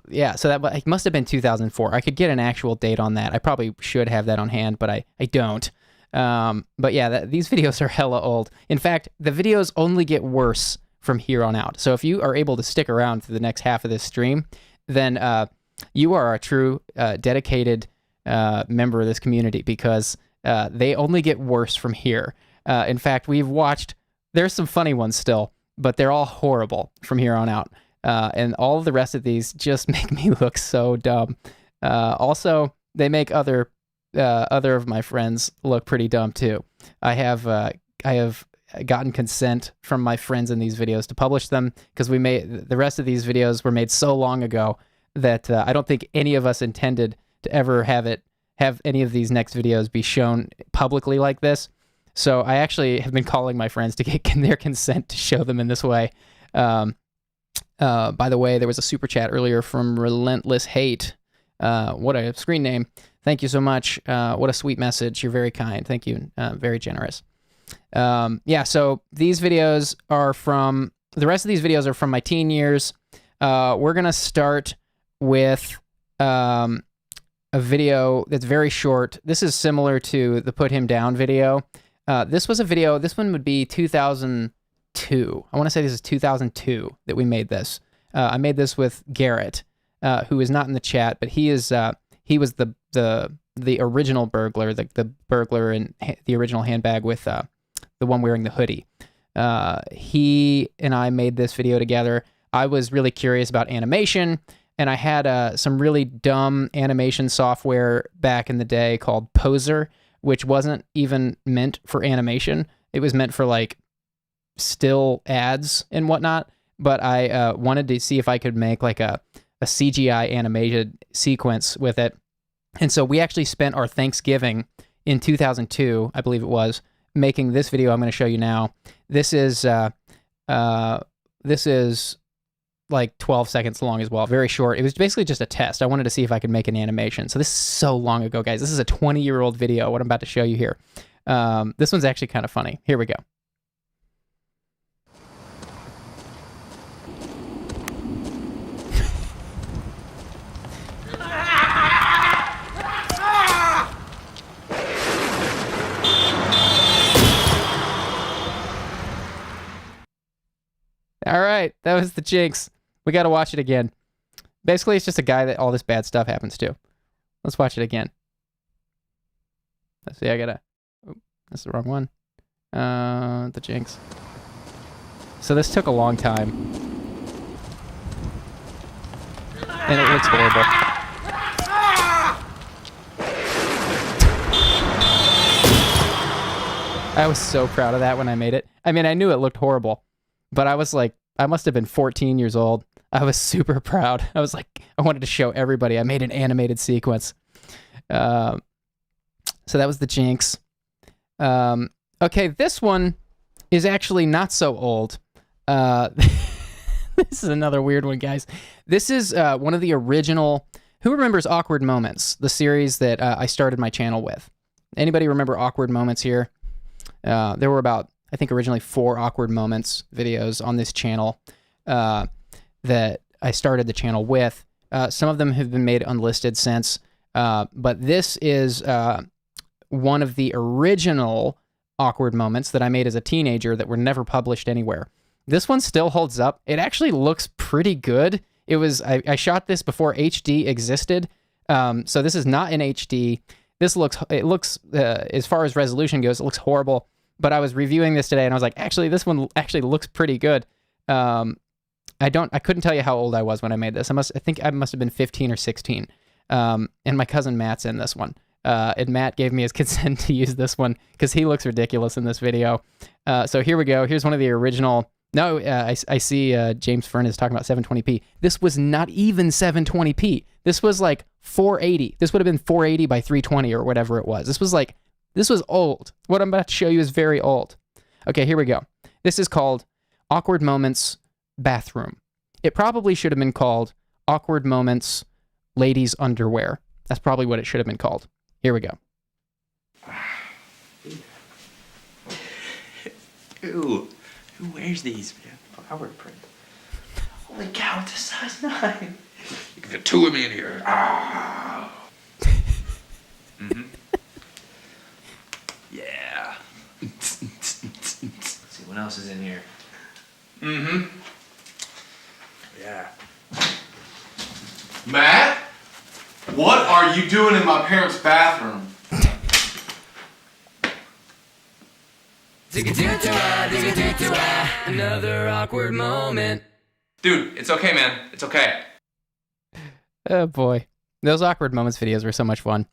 Yeah, so that it must have been 2004. I could get an actual date on that. I probably should have that on hand, but I don't. But yeah, these videos are hella old. In fact, the videos only get worse from here on out. So if you are able to stick around for the next half of this stream, then you are a true dedicated member of this community, because they only get worse from here. In fact, we've watched, there's some funny ones still, but they're all horrible from here on out. And all of the rest of these just make me look so dumb. Also, they make other of my friends look pretty dumb too. I have gotten consent from my friends in these videos to publish them, because the rest of these videos were made so long ago that I don't think any of us intended to ever have any of these next videos be shown publicly like this. So I actually have been calling my friends to get their consent to show them in this way. By the way, there was a super chat earlier from Relentless Hate. What a screen name. Thank you so much. What a sweet message. You're very kind. Thank you. Very generous. Yeah, so the rest of these videos are from my teen years. We're going to start with a video that's very short. This is similar to the Put Him Down video. This was a video, this one would be 2002. I want to say this is 2002 that we made this. I made this with Garrett, who is not in the chat, but he was the original burglar, the burglar in the original Handbag with the one wearing the hoodie. He and I made this video together. I was really curious about animation, and I had some really dumb animation software back in the day called Poser, which wasn't even meant for animation. It was meant for like still ads and whatnot. But I wanted to see if I could make like a CGI animated sequence with it. And so we actually spent our Thanksgiving in 2002, I believe it was, making this video I'm going to show you now. This is like 12 seconds long as well. Very short. It was basically just a test. I wanted to see if I could make an animation. So this is so long ago, guys. This is a 20-year-old video, what I'm about to show you here. This one's actually kind of funny. Here we go. All right, that was the Jinx. We got to watch it again. Basically, it's just a guy that all this bad stuff happens to. Let's watch it again. Let's see, I gotta... Oh, that's the wrong one. The Jinx. So this took a long time. And it looks horrible. I was so proud of that when I made it. I mean, I knew it looked horrible. But I was like, I must have been 14 years old. I was super proud. I was like, I wanted to show everybody. I made an animated sequence. So that was the Jinx. Okay, this one is actually not so old. This is another weird one, guys. This is one of the original... Who remembers Awkward Moments, the series that I started my channel with? Anybody remember Awkward Moments here? There were about... I think originally 4 Awkward Moments videos on this channel that I started the channel with. Some of them have been made unlisted since, but this is one of the original Awkward Moments that I made as a teenager that were never published anywhere. This one still holds up. It actually looks pretty good. It was I shot this before HD existed, so this is not in HD. It looks as far as resolution goes, it looks horrible. But I was reviewing this today and I was like, actually, this one actually looks pretty good. I couldn't tell you how old I was when I made this. I think I must have been 15 or 16. And my cousin Matt's in this one. And Matt gave me his consent to use this one because he looks ridiculous in this video. So here we go. Here's one of the original. No, I see James Fern is talking about 720p. This was not even 720p. This was like 480. This would have been 480 by 320 or whatever it was. This was old. What I'm about to show you is very old. Okay, here we go. This is called Awkward Moments Bathroom. It probably should have been called Awkward Moments Ladies Underwear. That's probably what it should have been called. Here we go. Ew. Who wears these, man? Oh, I wear print. Holy cow, it's a size 9. You can fit 2 of me in here. Ah. Mm-hmm. Yeah. Let's see what else is in here. Mm-hmm. Yeah. Matt? What are you doing in my parents' bathroom? Another awkward moment. Dude, it's okay, man. It's okay. Oh boy. Those Awkward Moments videos were so much fun.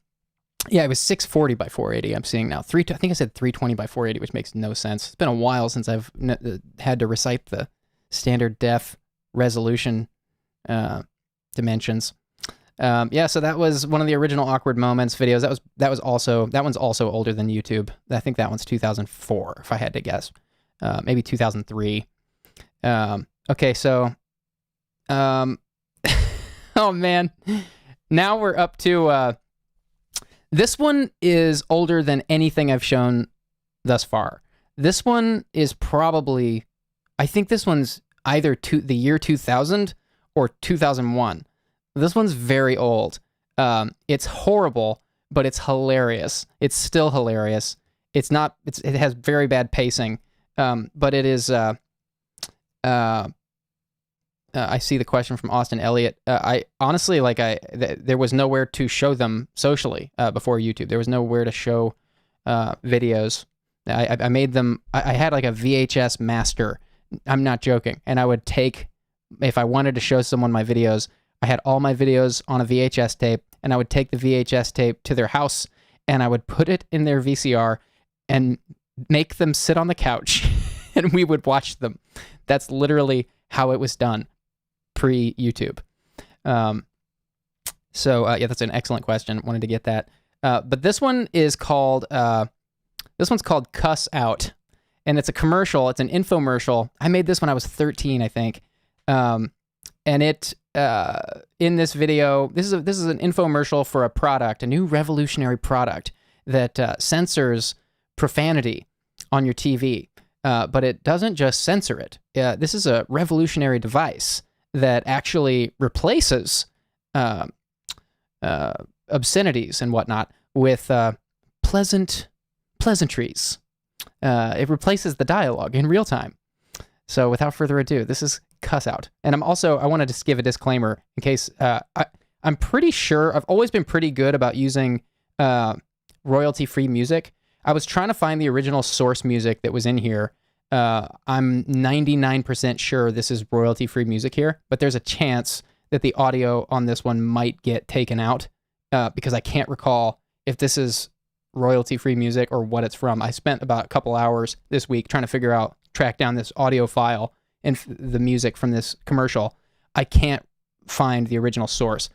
Yeah, it was 640 by 480. I'm seeing now. I think I said 320 by 480, which makes no sense. It's been a while since I've had to recite the standard def resolution dimensions. Yeah, so that was one of the original Awkward Moments videos. That one's also older than YouTube. I think that one's 2004, if I had to guess. Maybe 2003. Okay, so oh man. Now we're up to this one is older than anything I've shown thus far. This one is probably, I think this one's either the year 2000 or 2001. This one's very old. It's horrible, but it's hilarious. It's still hilarious. It has very bad pacing, but it is, I see the question from Austin Elliott. I honestly, there was nowhere to show them socially before YouTube. There was nowhere to show videos. I made them. I had like a VHS master. I'm not joking. And I would take, if I wanted to show someone my videos, I had all my videos on a VHS tape, and I would take the VHS tape to their house, and I would put it in their VCR and make them sit on the couch, and we would watch them. That's literally how it was done pre-YouTube. So yeah, that's an excellent question. Wanted to get that. But this one is called, this one's called Cuss Out. And it's a commercial. It's an infomercial. I made this when I was 13, I think. And it in this video, this is an infomercial for a product, a new revolutionary product that censors profanity on your TV. But it doesn't just censor it. This is a revolutionary device that actually replaces obscenities and whatnot with pleasantries. It replaces the dialogue in real time. So without further ado, this is Cuss Out. And I wanted to give a disclaimer in case, I'm pretty sure, I've always been pretty good about using royalty-free music. I was trying to find the original source music that was in here. I'm 99% sure this is royalty-free music here, but there's a chance that the audio on this one might get taken out because I can't recall if this is royalty-free music or what it's from. I spent about a couple hours this week trying to track down this audio file and the music from this commercial. I can't find the original source.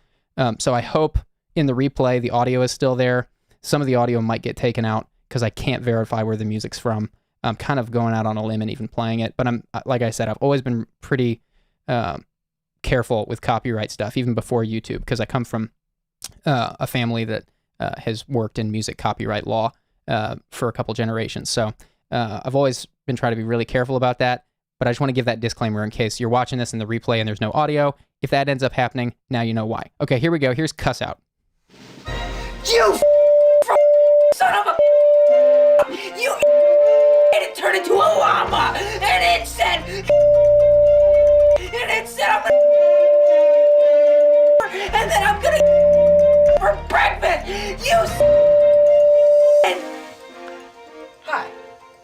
So I hope in the replay the audio is still there. Some of the audio might get taken out because I can't verify where the music's from. I'm kind of going out on a limb and even playing it, but like I said, I've always been pretty careful with copyright stuff, even before YouTube, because I come from a family that has worked in music copyright law for a couple generations. So I've always been trying to be really careful about that, but I just want to give that disclaimer in case you're watching this in the replay and there's no audio. If that ends up happening, now you know why. Okay, here we go. Here's Cuss Out. You son of a you and it turned into a llama and it said I'm and then I'm gonna for breakfast. Hi.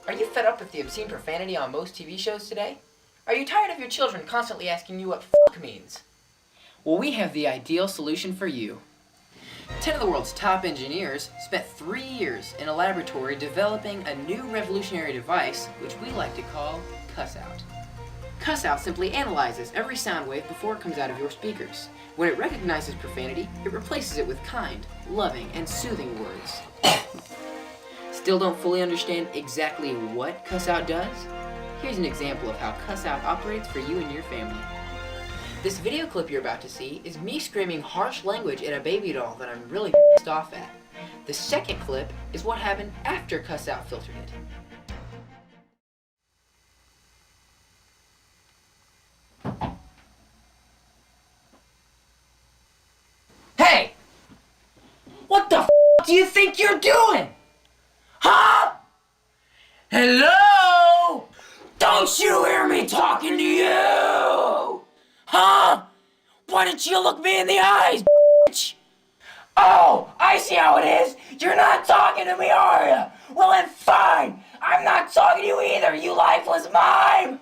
Are you fed up with the obscene profanity on most TV shows today? Are you tired of your children constantly asking you what f*** means? Well, we have the ideal solution for you. 10 of the world's top engineers spent 3 years in a laboratory developing a new revolutionary device which we like to call Cuss Out. Cuss Out simply analyzes every sound wave before it comes out of your speakers. When it recognizes profanity, it replaces it with kind, loving, and soothing words. Still don't fully understand exactly what Cuss Out does? Here's an example of how Cuss Out operates for you and your family. This video clip you're about to see is me screaming harsh language at a baby doll that I'm really pissed off at. The second clip is what happened after Cuss Out filtered it. Hey! What the f*** do you think you're doing? Huh? Hello? Don't you hear me talking to you? Huh? Why don't you look me in the eyes, bitch? Oh, I see how it is. You're not talking to me, are you? Well then fine. I'm not talking to you either, you lifeless mime.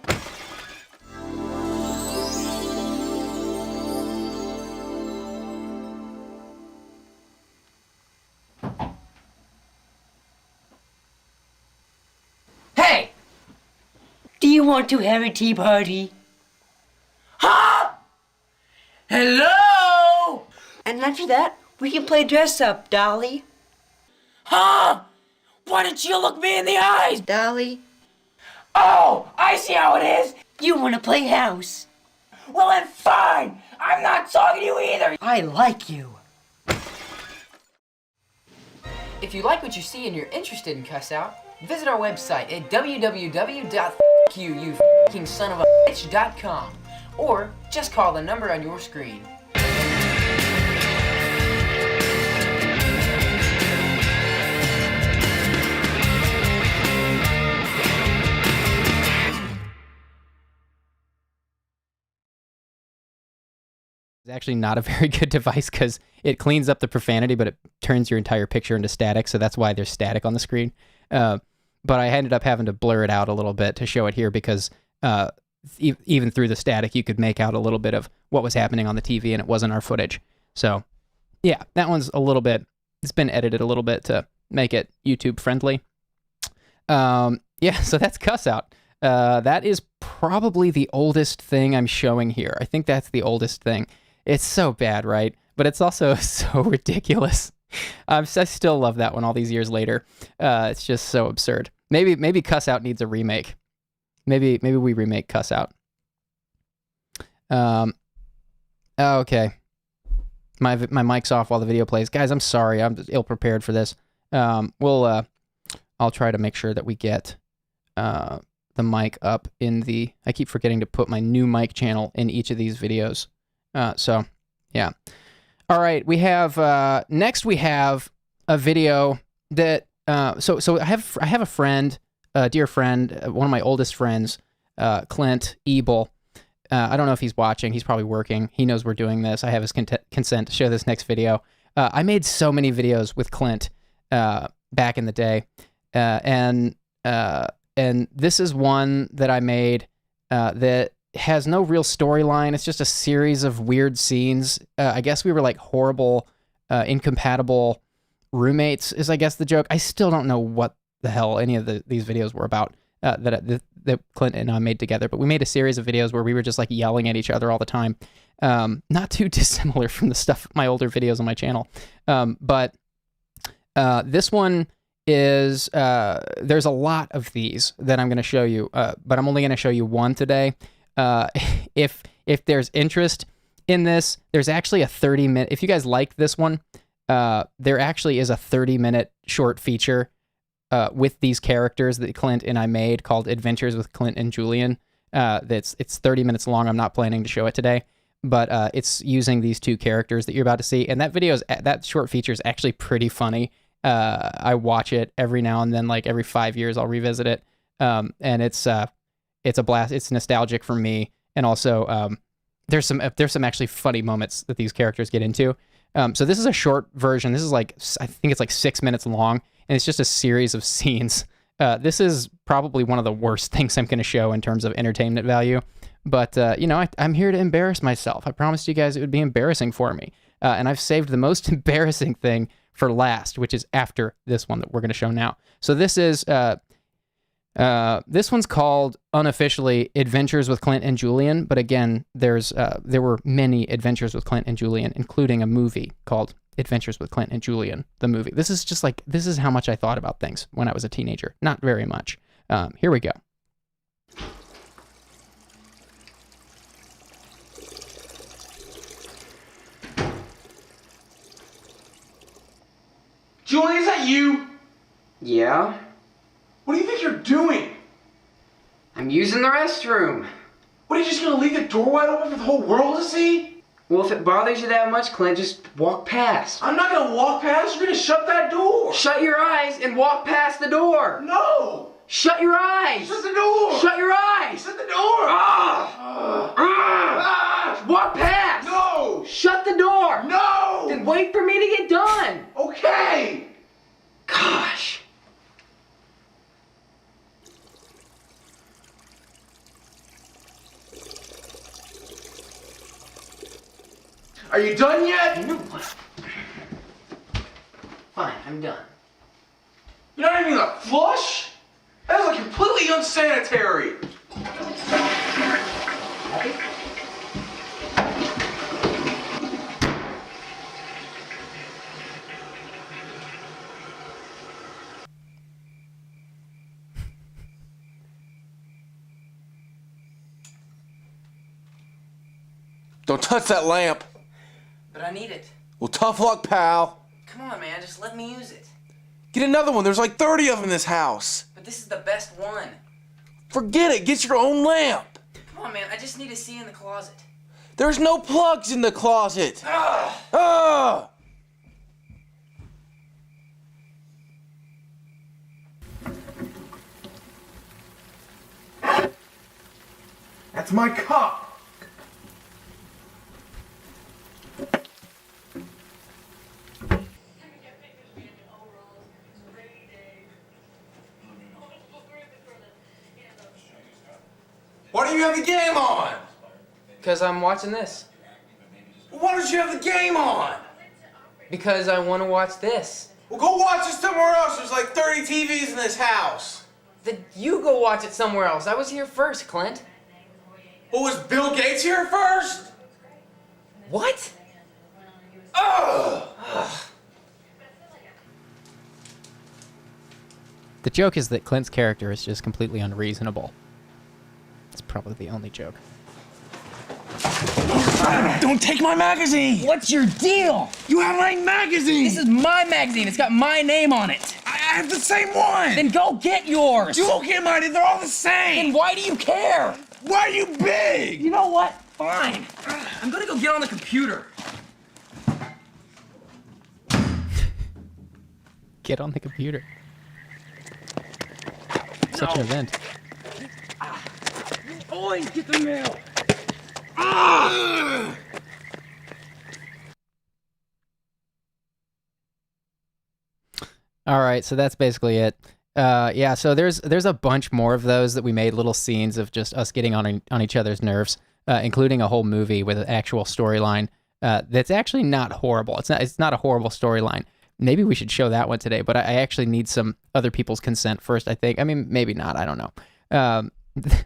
Hey! Do you want to have a tea party? Huh? Hello? And after that, we can play dress up, Dolly. Huh? Why don't you look me in the eyes? Dolly? Oh, I see how it is. You want to play house? Well then fine. I'm not talking to you either. I like you. If you like what you see and you're interested in Cuss Out, visit our website at www.fuckyoufuckingsonofabitch.com or just call the number on your screen. It's actually not a very good device because it cleans up the profanity, but it turns your entire picture into static, so that's why there's static on the screen. But I ended up having to blur it out a little bit to show it here because even through the static, you could make out a little bit of what was happening on the TV, and it wasn't our footage. So, yeah, that one's a little bit, it's been edited a little bit to make it YouTube friendly. Yeah, so that's Cuss Out. That is probably the oldest thing I'm showing here. I think that's the oldest thing. It's so bad, right? But it's also so ridiculous. I still love that one all these years later. It's just so absurd. Maybe Cuss Out needs a remake. Maybe we remake Cuss Out. Oh, okay. My mic's off while the video plays. Guys, I'm sorry. I'm just ill-prepared for this. I'll try to make sure that we get the mic up in the... I keep forgetting to put my new mic channel in each of these videos. So, yeah. All right, we have... next, we have a video that... So I have a friend, a dear friend, one of my oldest friends, Clint Ebel. I don't know if he's watching. He's probably working. He knows we're doing this. I have his consent to show this next video. I made so many videos with Clint back in the day, and this is one that I made that has no real storyline. It's just a series of weird scenes. I guess we were like horrible, incompatible roommates is I guess the joke. I still don't know what the hell any of these videos were about that Clint and I made together, but we made a series of videos where we were just like yelling at each other all the time. Not too dissimilar from the stuff, my older videos on my channel. But this one is, there's a lot of these that I'm going to show you, but I'm only going to show you one today. If there's interest in this, there's actually a 30-minute, if you guys like this one, there actually is a 30-minute short feature with these characters that Clint and I made called Adventures with Clint and Julian. It's 30 minutes long. I'm not planning to show it today, but it's using these two characters that you're about to see. And that short feature is actually pretty funny. I watch it every now and then, like every 5 years, I'll revisit it. And it's a blast. It's nostalgic for me. And also, there's some actually funny moments that these characters get into. So this is a short version. This is like, I think it's like 6 minutes long. And it's just a series of scenes. This is probably one of the worst things I'm going to show in terms of entertainment value. But, I'm here to embarrass myself. I promised you guys it would be embarrassing for me. And I've saved the most embarrassing thing for last, which is after this one that we're going to show now. So this is, this one's called unofficially Adventures with Clint and Julian. But again, there were many Adventures with Clint and Julian, including a movie called Adventures with Clint and Julian, the movie. This is how much I thought about things when I was a teenager. Not very much. Here we go. Julian, is that you? Yeah? What do you think you're doing? I'm using the restroom. What, are you just gonna leave the door wide open for the whole world to see? Well, if it bothers you that much, Clint, just walk past. I'm not gonna walk past. You're gonna shut that door. Shut your eyes and walk past the door. No. Shut your eyes. Shut the door. Shut your eyes. Shut the door. Walk past. No. Shut the door. No. Then wait for me to get done. Okay. Gosh. Are you done yet? You know what? Fine, I'm done. You're not even gonna flush? That is like completely unsanitary. Happy? Don't touch that lamp. But I need it. Well, tough luck, pal. Come on, man, just let me use it. Get another one. There's like 30 of them in this house. But this is the best one. Forget it. Get your own lamp. Come on, man, I just need to see in the closet. There's no plugs in the closet. Ugh. Ugh. That's my cup. Why do you have the game on? Because I'm watching this. Why don't you have the game on? Because I want to watch this. Well, go watch it somewhere else. There's like 30 TVs in this house. Then you go watch it somewhere else. I was here first, Clint. Well, was Bill Gates here first? What? Ugh! The joke is that Clint's character is just completely unreasonable. It's probably the only joke. Don't take my magazine! What's your deal? You have my magazine! This is my magazine. It's got my name on it. I have the same one! Then go get yours. You won't get mine, they're all the same! Then why do you care? Why are you big? You know what? Fine. I'm gonna go get on the computer. Get on the computer. Such an event. Oi, get the mail! All right, so that's basically it. Yeah, so there's a bunch more of those that we made, little scenes of just us getting on each other's nerves, including a whole movie with an actual storyline that's actually not horrible. It's not a horrible storyline. Maybe we should show that one today, but I actually need some other people's consent first, I think. I mean, maybe not, I don't know.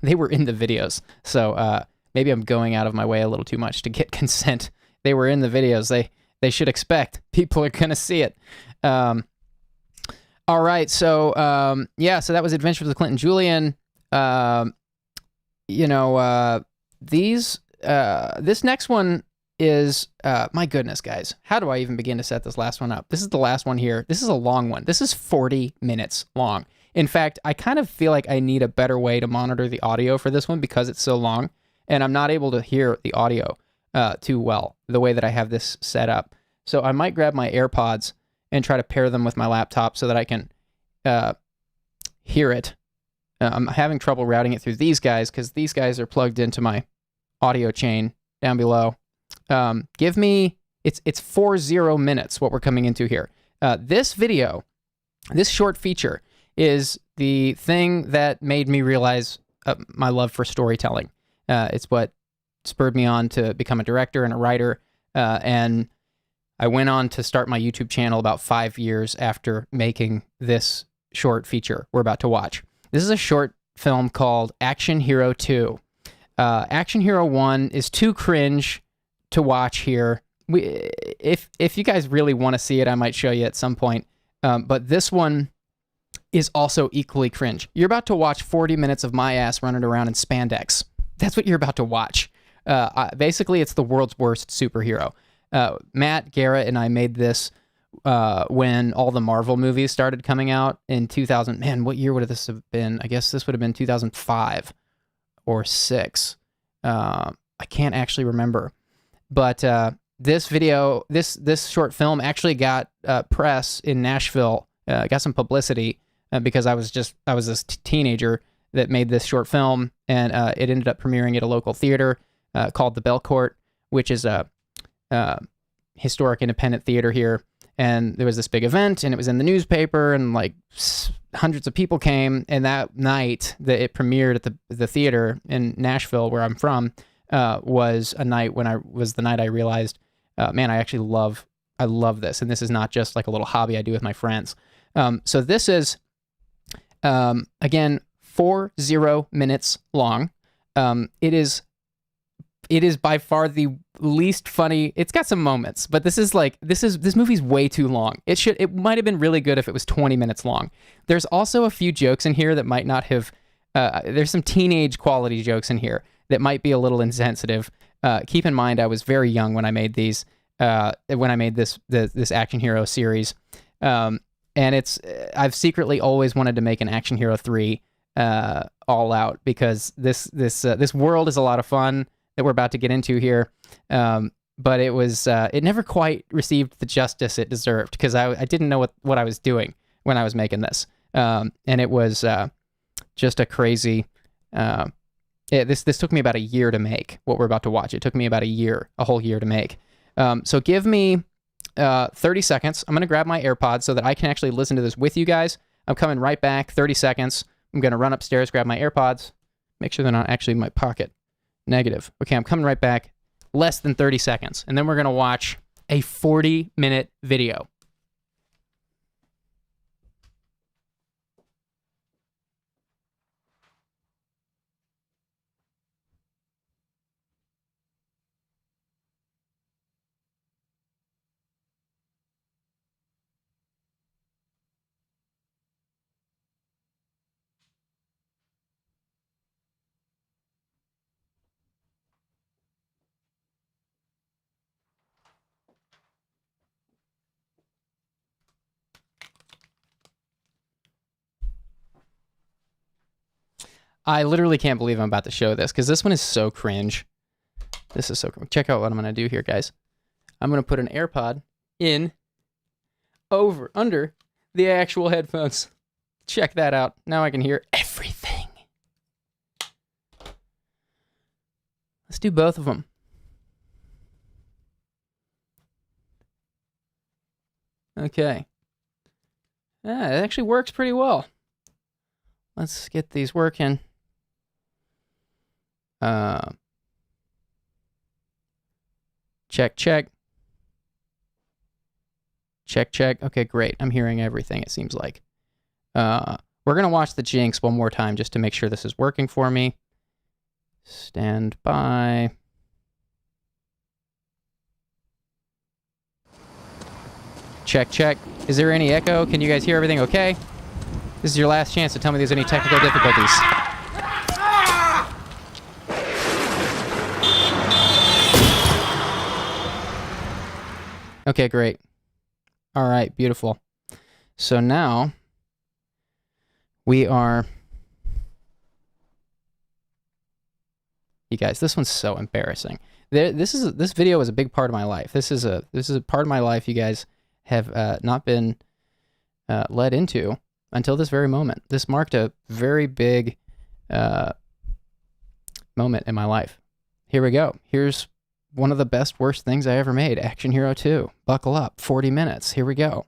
They were in the videos, so maybe I'm going out of my way a little too much to get consent. They were in the videos. They should expect. People are going to see it. All right, so yeah, so that was Adventures with Clint and Julian. This next one is, my goodness, guys, how do I even begin to set this last one up? This is the last one here. This is a long one. This is 40 minutes long. In fact, I kind of feel like I need a better way to monitor the audio for this one because it's so long, and I'm not able to hear the audio too well the way that I have this set up. So I might grab my AirPods and try to pair them with my laptop so that I can hear it. I'm having trouble routing it through these guys because these guys are plugged into my audio chain down below. Give me, it's 40 minutes what we're coming into here. This video, this short feature, is the thing that made me realize my love for storytelling. It's what spurred me on to become a director and a writer, and I went on to start my YouTube channel about 5 years after making this short feature we're about to watch. This is a short film called Action Hero 2. Action Hero 1 is too cringe to watch here. If you guys really want to see it, I might show you at some point. But this one is also equally cringe. You're about to watch 40 minutes of my ass running around in spandex. That's what you're about to watch. Basically, it's the world's worst superhero. Matt, Garrett, and I made this when all the Marvel movies started coming out in 2000. Man, what year would this have been? I guess this would have been 2005 or 6. I can't actually remember. But this video, this short film actually got press in Nashville, got some publicity because I was this teenager that made this short film, and it ended up premiering at a local theater called the Belcourt, which is a historic independent theater here. And there was this big event, and it was in the newspaper, and like hundreds of people came. And that night that it premiered at the theater in Nashville, where I'm from, was a night when the night I realized, man, I love this, and this is not just like a little hobby I do with my friends. So this is, again, 40 minutes long. It is by far the least funny. It's got some moments, but this movie's way too long. It might have been really good if it was 20 minutes long. There's also a few jokes in here that might not have, there's some teenage quality jokes in here that might be a little insensitive. Keep in mind, I was very young when I made these, when I made this Action Hero series. And I've secretly always wanted to make an Action Hero 3 all out, because this world is a lot of fun that we're about to get into here. But it never quite received the justice it deserved, because I didn't know what I was doing when I was making this. And it was just a crazy, this took me about a year to make what we're about to watch. It took me about a whole year to make. So give me 30 seconds. I'm going to grab my AirPods so that I can actually listen to this with you guys. I'm coming right back, 30 seconds. I'm going to run upstairs, grab my AirPods, make sure they're not actually in my pocket. Negative. Okay, I'm coming right back. Less than 30 seconds. And then we're going to watch a 40-minute video. I literally can't believe I'm about to show this because this one is so cringe. This is so cringe. Check out what I'm going to do here, guys. I'm going to put an AirPod in under the actual headphones. Check that out. Now I can hear everything. Let's do both of them. Okay. Yeah, it actually works pretty well. Let's get these working. Check, check. Check, check. Okay, great. I'm hearing everything, it seems like. We're going to watch the Jinx one more time just to make sure this is working for me. Stand by. Check, check. Is there any echo? Can you guys hear everything okay? This is your last chance to tell me there's any technical difficulties. Okay, great. All right, beautiful. So now we are... You guys, this one's so embarrassing. This video is a big part of my life. This is a part of my life you guys have not been led into until this very moment. This marked a very big moment in my life. Here we go. Here's one of the best, worst things I ever made. Action Hero 2. Buckle up. 40 minutes. Here we go.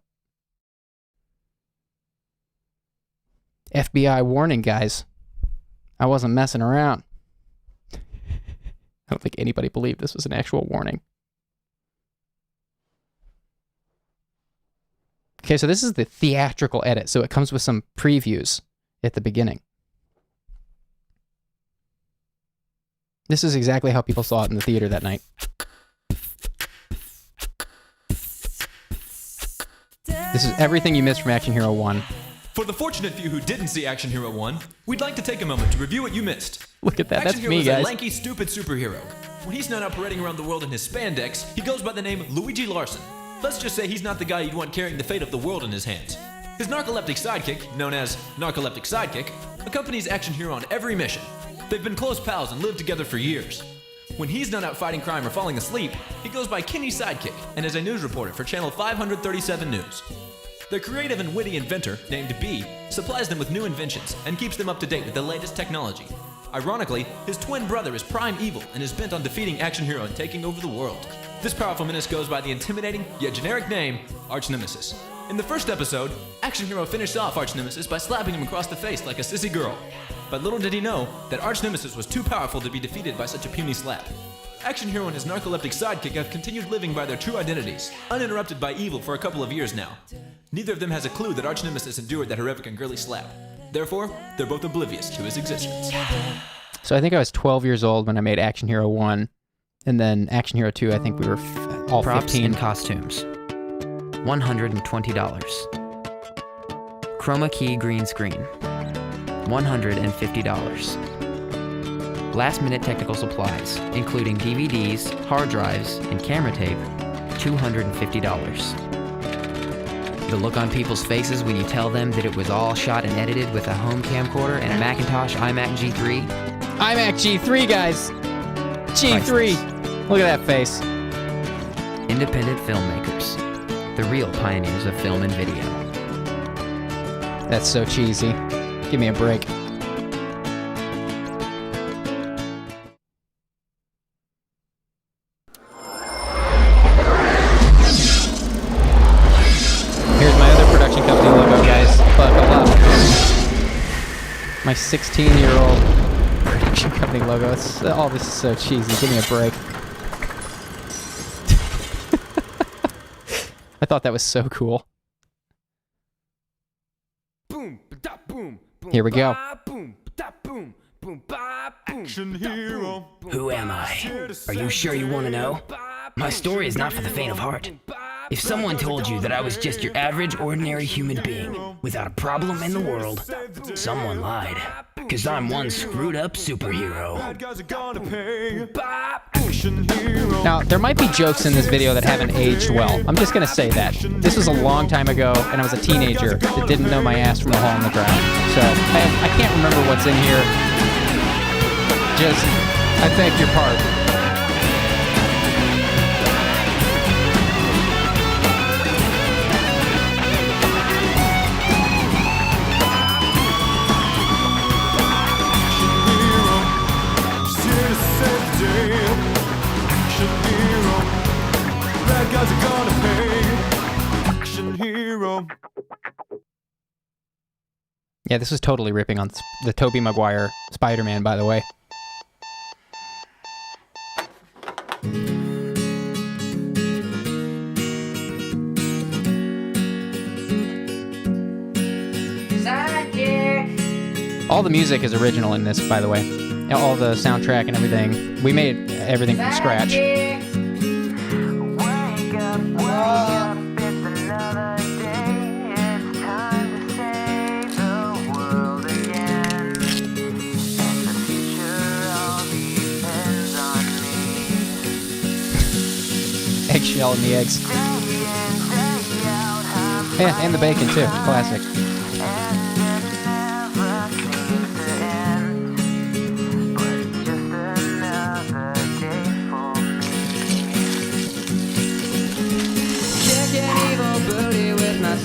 FBI warning, guys. I wasn't messing around. I don't think anybody believed this was an actual warning. Okay, so this is the theatrical edit, so it comes with some previews at the beginning. This is exactly how people saw it in the theater that night. This is everything you missed from Action Hero 1. For the fortunate few who didn't see Action Hero 1, we'd like to take a moment to review what you missed. Look at that, Action that's me, Hero is guys. a lanky, stupid superhero. When he's not out parading around the world in his spandex, he goes by the name Luigi Larson. Let's just say he's not the guy you'd want carrying the fate of the world in his hands. His narcoleptic sidekick, known as Narcoleptic Sidekick, accompanies Action Hero on every mission. They've been close pals and lived together for years. When he's not out fighting crime or falling asleep, he goes by Kenny Sidekick and is a news reporter for Channel 537 News. Their creative and witty inventor, named B, supplies them with new inventions and keeps them up to date with the latest technology. Ironically, his twin brother is prime evil and is bent on defeating Action Hero and taking over the world. This powerful menace goes by the intimidating, yet generic name, Arch Nemesis. In the first episode, Action Hero finished off Arch Nemesis by slapping him across the face like a sissy girl. But little did he know that Arch Nemesis was too powerful to be defeated by such a puny slap. Action Hero and his narcoleptic sidekick have continued living by their true identities, uninterrupted by evil for a couple of years now. Neither of them has a clue that Arch Nemesis endured that horrific and girly slap. Therefore, they're both oblivious to his existence. So I think I was 12 years old when I made Action Hero 1, and then Action Hero 2, I think we were all Props 15. and costumes. $120. Chroma key green screen. $150. Last minute technical supplies, including DVDs, hard drives, and camera tape, $250. The look on people's faces when you tell them that it was all shot and edited with a home camcorder and a Macintosh iMac G3. iMac G3, guys! G3! Look at that face. Independent filmmakers. The real pioneers of film and video. That's so cheesy. Give me a break. Here's my other production company logo, guys. Buckle up. My 16-year-old production company logo. All this is so cheesy. Give me a break. I thought that was so cool. Here we go. Action Hero. Who am I? Are you sure you want to know? My story is not for the faint of heart. If someone told you that I was just your average, ordinary human being, without a problem in the world, someone lied. 'Cause I'm one screwed up superhero. Now, there might be jokes in this video that haven't aged well. I'm just gonna say that. This was a long time ago, and I was a teenager that didn't know my ass from a hole in the ground. So, I can't remember what's in here. Just, I beg your pardon. Yeah, this was totally ripping on the Tobey Maguire Spider-Man, by the way. Sidekick. All the music is original in this, by the way. All the soundtrack and everything. We made everything from scratch. Eggshell and the eggs. Yeah, and the bacon too. Classic.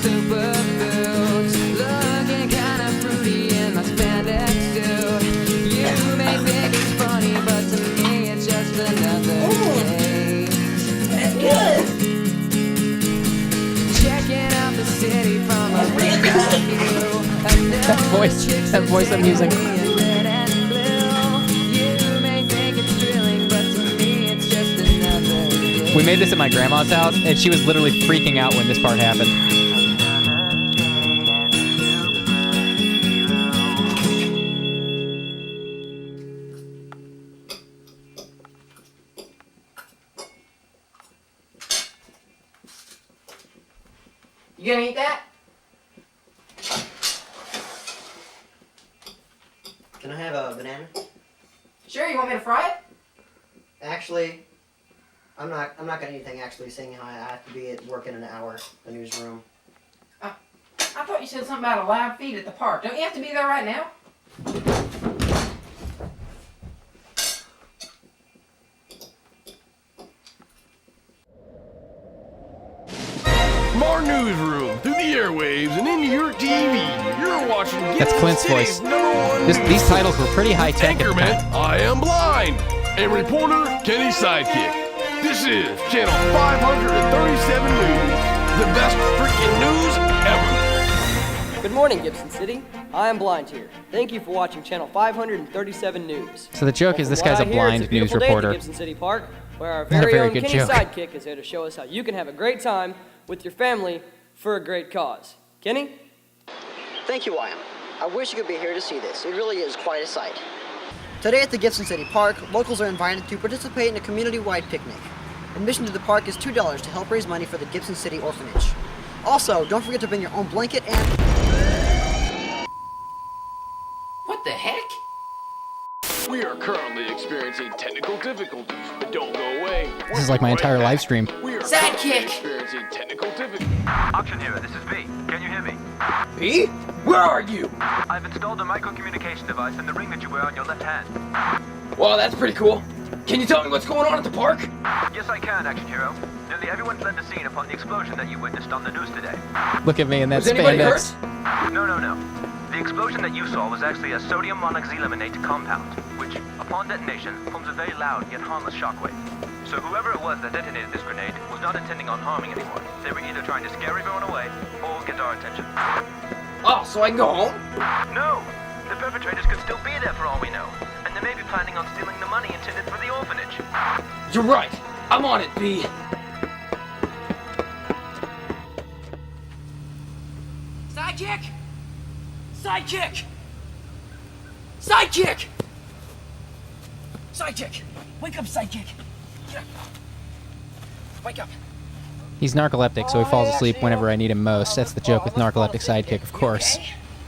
Super boots, looking kinda fruity in my spandex suit. You may think it's funny, but to me it's just another day. That's good. Checking out the city from a rooftop view. That voice I'm using. We made this at my grandma's house, and she was literally freaking out when this part happened. You gonna eat that? Can I have a banana? Sure, you want me to fry it? Actually, I'm not gonna eat anything actually, seeing how I have to be at work in an hour, the newsroom. I thought you said something about a live feed at the park. Don't you have to be there right now? From our newsroom, through the airwaves, and into your TV, you're watching That's Clint's voice. These titles were pretty high-tech at the Anchorman, time. I Am Blind, and reporter Kenny's sidekick. This is Channel 537 News, the best freaking news ever. Good morning, Gibson City. I am Blind here. Thank you for watching Channel 537 News. So the joke is this guy's a blind news reporter. Gibson City Park, where our Not a very very own good Kenny joke. sidekick is here to show us how you can have a great time with your family for a great cause. Kenny? Thank you, Wyatt. I wish you could be here to see this. It really is quite a sight. Today at the Gibson City Park, locals are invited to participate in a community-wide picnic. Admission to the park is $2 to help raise money for the Gibson City Orphanage. Also, don't forget to bring your own blanket and... What the heck? We are currently experiencing technical difficulties, but don't go away. This is like my entire live stream. We are Sidekick! experiencing technical difficulties. Auction Hero, this is V. Can you hear me? V? Where are you? I've installed a micro-communication device in the ring that you wear on your left hand. Well, that's pretty cool. Can you tell me what's going on at the park? Yes, I can, Action Hero. Nearly everyone fled the scene upon the explosion that you witnessed on the news today. Look at me in that Was anybody spandex. hurt? No. The explosion that you saw was actually a sodium monoxylaminate compound, which, upon detonation, forms a very loud yet harmless shockwave. So whoever it was that detonated this grenade was not intending on harming anyone. They were either trying to scare everyone away or get our attention. Oh, so I can go home? No! The perpetrators could still be there for all we know, and they may be planning on stealing the money intended for the orphanage. You're right. I'm on it, B. Sidekick! Sidekick! Sidekick! Sidekick! Wake up, sidekick! Get up. Wake up. He's narcoleptic, so he falls asleep whenever I need him most. That's the joke with narcoleptic sidekick, of course.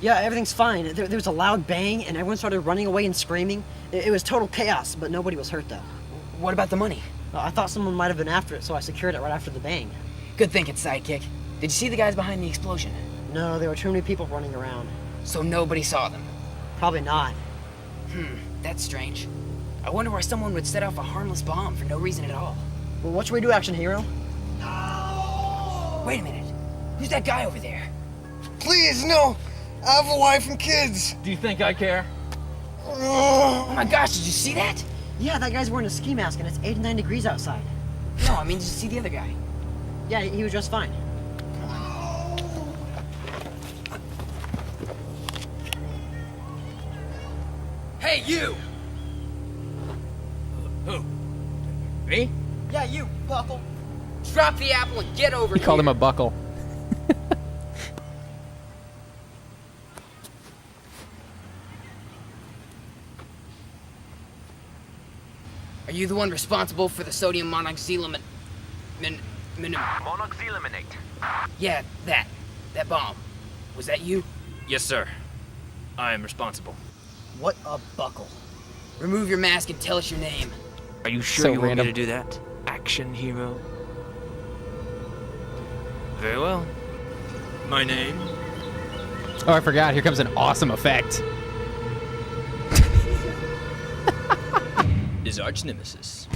Yeah, everything's fine. There was a loud bang, and everyone started running away and screaming. It was total chaos, but nobody was hurt, though. What about the money? I thought someone might have been after it, so I secured it right after the bang. Good thinking, sidekick. Did you see the guys behind the explosion? No, there were too many people running around. So nobody saw them? Probably not. That's strange. I wonder why someone would set off a harmless bomb for no reason at all. Well, what should we do, Action Hero? Wait a minute. Who's that guy over there? Please, no! I have a wife and kids! Do you think I care? Oh my gosh, did you see that? Yeah, that guy's wearing a ski mask and it's 89 degrees outside. No, I mean, did you see the other guy? Yeah, he was just fine. Hey, you! Who? Me? Yeah, you, Buckle. Drop the apple and get over He here. called him a buckle. Are you the one responsible for the sodium monoxylaminate? Monoxylaminate. Yeah, that bomb. Was that you? Yes, sir. I am responsible. What a buckle. Remove your mask and tell us your name. Are you sure So you want me random. to do that, Action Hero? Very well. My name Oh, I forgot. Here comes an awesome effect. is Arch Nemesis.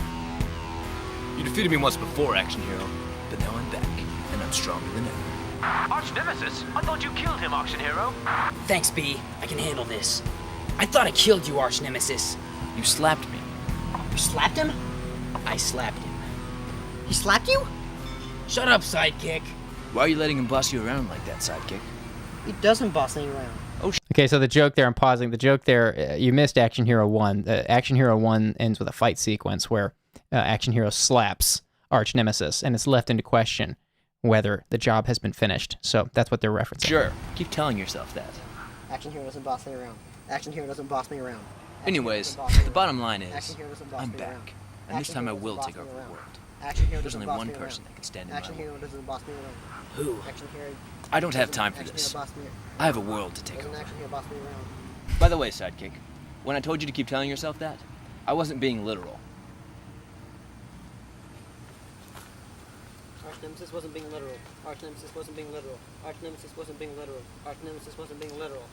You defeated me once before, Action Hero, but now I'm back, and I'm stronger than ever. Arch Nemesis? I thought you killed him, Action Hero. Thanks, B. I can handle this. I thought I killed you, Arch Nemesis. You slapped me. You slapped him? I slapped him. He slapped you? Shut up, sidekick. Why are you letting him boss you around like that, sidekick? He doesn't boss me around. Okay, so the joke there, I'm pausing. The joke there, you missed Action Hero 1. Action Hero 1 ends with a fight sequence where Action Hero slaps Arch Nemesis, and it's left into question whether the job has been finished. So that's what they're referencing. Sure. Keep telling yourself that. Action Hero doesn't boss me around. Action Hero doesn't boss me around. Anyways, the bottom line is, Action Hero doesn't boss I'm me back. around. And this Action time I Hero will doesn't take boss over me the around. world. Action Hero There's doesn't only boss one me around. person that can stand in my Action way. Hero doesn't boss me around. Who? Action Hero. I don't have doesn't- time for Action this. Hero boss me. I have a world to take Doesn't over. Action Hero boss me around. By the way, sidekick, when I told you to keep telling yourself that, I wasn't being literal. Arch Nemesis wasn't being literal. Arch Nemesis wasn't being literal. Arch Nemesis wasn't being literal. Arch Nemesis wasn't being literal.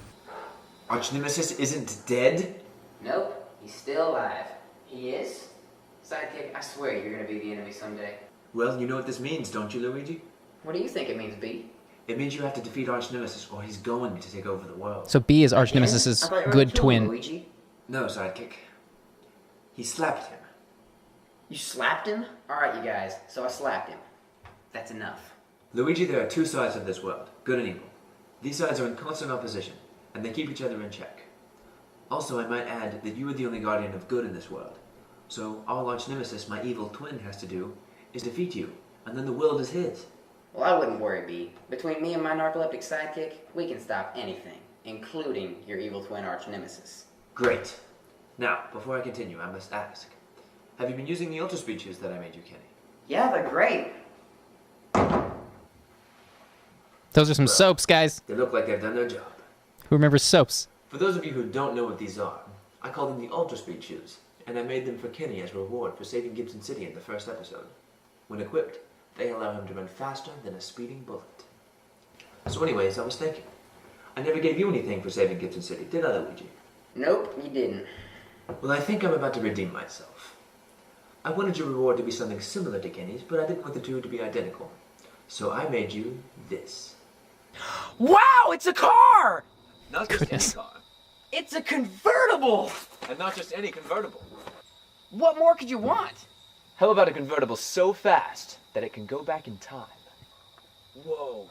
Arch Nemesis isn't dead? Nope, he's still alive. He is? Sidekick, I swear you're gonna be the enemy someday. Well, you know what this means, don't you, Luigi? What do you think it means, B? It means you have to defeat Arch Nemesis or he's going to take over the world. So B is Arch Nemesis's good twin. Luigi? No, sidekick. He slapped him. You slapped him? Alright, you guys, so I slapped him. That's enough. Luigi, there are two sides of this world, good and evil. These sides are in constant opposition, and they keep each other in check. Also, I might add that you are the only guardian of good in this world. So all Arch Nemesis, my evil twin, has to do is defeat you, and then the world is his. Well, I wouldn't worry, B. Between me and my narcoleptic sidekick, we can stop anything, including your evil twin Arch Nemesis. Great. Now, before I continue, I must ask. Have you been using the Ultra Speed shoes that I made you, Kenny? Yeah, they're great. Those are some soaps, guys. They look like they've done their job. Who remembers soaps? For those of you who don't know what these are, I call them the Ultra Speed shoes, and I made them for Kenny as a reward for saving Gibson City in the first episode. When equipped, they allow him to run faster than a speeding bullet. So anyways, I was thinking, I never gave you anything for saving Gibson City, did I, Luigi? Nope, you didn't. Well, I think I'm about to redeem myself. I wanted your reward to be something similar to Kenny's, but I didn't want the two to be identical. So I made you this. Wow, it's a car! Not just any car. It's a convertible! And not just any convertible. What more could you want? How about a convertible so fast that it can go back in time? Whoa.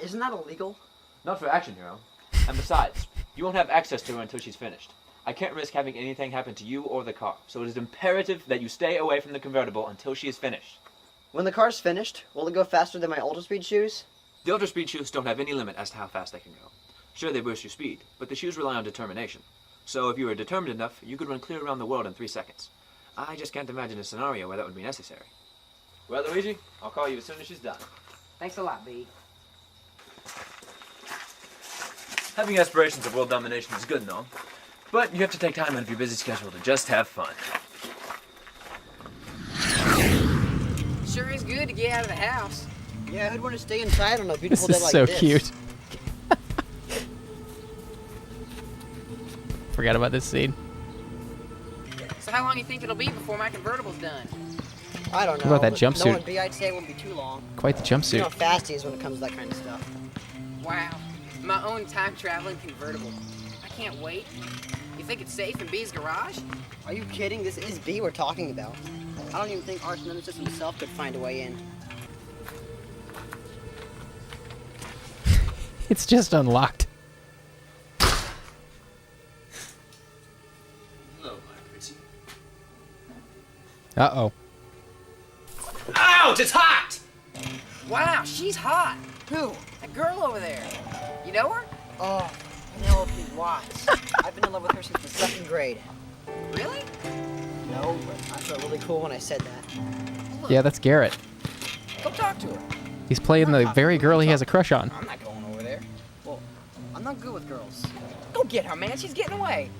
Isn't that illegal? Not for Action Hero. And besides, you won't have access to her until she's finished. I can't risk having anything happen to you or the car, so it is imperative that you stay away from the convertible until she is finished. When the car's finished, will it go faster than my Ultra Speed shoes? The Ultra Speed shoes don't have any limit as to how fast they can go. Sure, they boost your speed, but the shoes rely on determination. So if you were determined enough, you could run clear around the world in 3 seconds. I just can't imagine a scenario where that would be necessary. Well, Luigi, I'll call you as soon as she's done. Thanks a lot, B. Having aspirations of world domination is good and all, but you have to take time out of your busy schedule to just have fun. Sure is good to get out of the house. Yeah, who'd want to stay inside on a This beautiful day is like so this? cute. Forgot about this scene. So how long you think it'll be before my convertible's done? I don't know. What about that jumpsuit? Knowing B, I'd say it wouldn't be too long. Quite the You know jumpsuit. how fast he is when it comes to that kind of stuff. Wow, my own time-traveling convertible. I can't wait. You think it's safe in B's garage? Are you kidding? This is B we're talking about. I don't even think Arch Nemesis himself could find a way in. It's just unlocked. Hello, my pretty. Uh-oh. Ouch, it's hot! Wow, she's hot. Who? That girl over there. You know her? Oh, Penelope Watts. I've been in love with her since the 2nd grade. Really? No, but I felt really cool when I said that. Yeah, that's Garrett. Go talk to her. He's playing the very girl he has a crush on. I'm not going over there. Well, I'm not good with girls. Go get her, man. She's getting away.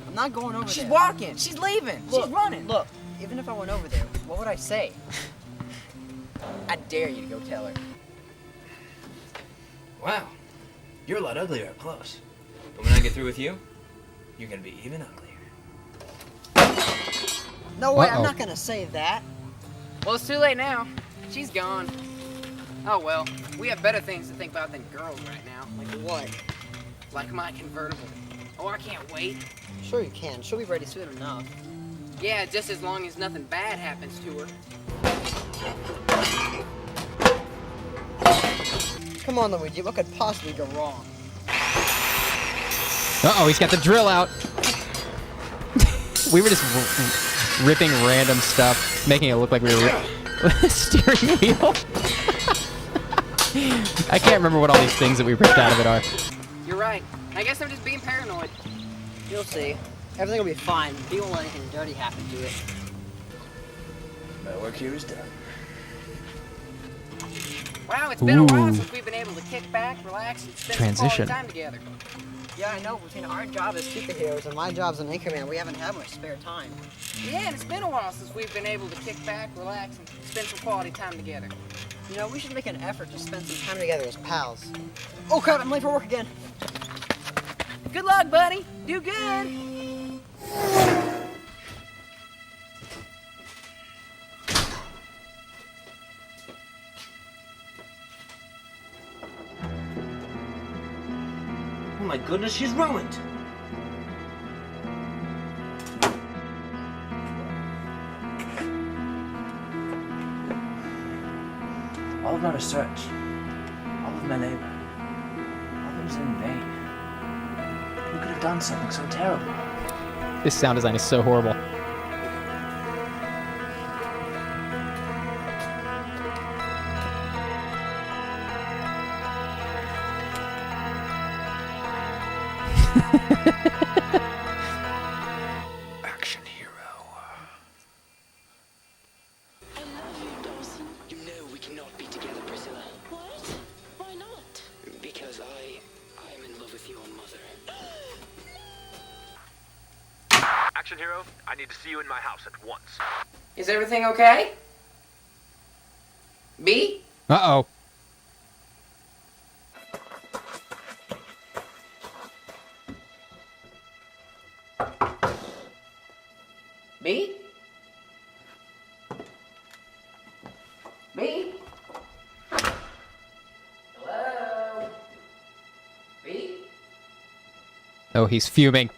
I'm not going over there. She's walking. She's leaving. Look, She's running. Look, even if I went over there, what would I say? I dare you to go tell her. Wow, you're a lot uglier up close. But when I get through with you, you're gonna be even uglier. No way, I'm not gonna say that. Well, it's too late now. She's gone. Oh well, we have better things to think about than girls right now. Like what? Like my convertible. Oh, I can't wait. Sure you can. She'll be ready soon enough. Yeah, just as long as nothing bad happens to her. Come on, Luigi. What could possibly go wrong? Uh-oh, he's got the drill out. We were just ripping random stuff, making it look like we were steering wheel. I can't remember what all these things that we ripped out of it are. You're right. I guess I'm just being paranoid. You'll see. Everything will be fine. B won't let anything dirty happen to it. My work here is done. Wow, it's been a while Ooh. since we've been able to kick back, relax, and spend Transition. some quality time together. Yeah, I know. Between our job as superheroes and my job as an anchorman, we haven't had much spare time. Yeah, and it's been a while since we've been able to kick back, relax, and spend some quality time together. You know, we should make an effort to spend some time together as pals. Oh crap, I'm late for work again. Good luck, buddy. Do good. Oh my goodness, she's ruined. All of my research, all of my labor, all of it was in vain. We could have done something so terrible. This sound design is so horrible. Action hero. I love you, Dawson. You know we cannot be together, Priscilla. What? Why not? Because I am in love with your mother. Action hero, I need to see you in my house at once. Is everything okay? B? Uh-oh. B? B? Hello? B? Oh, he's fuming.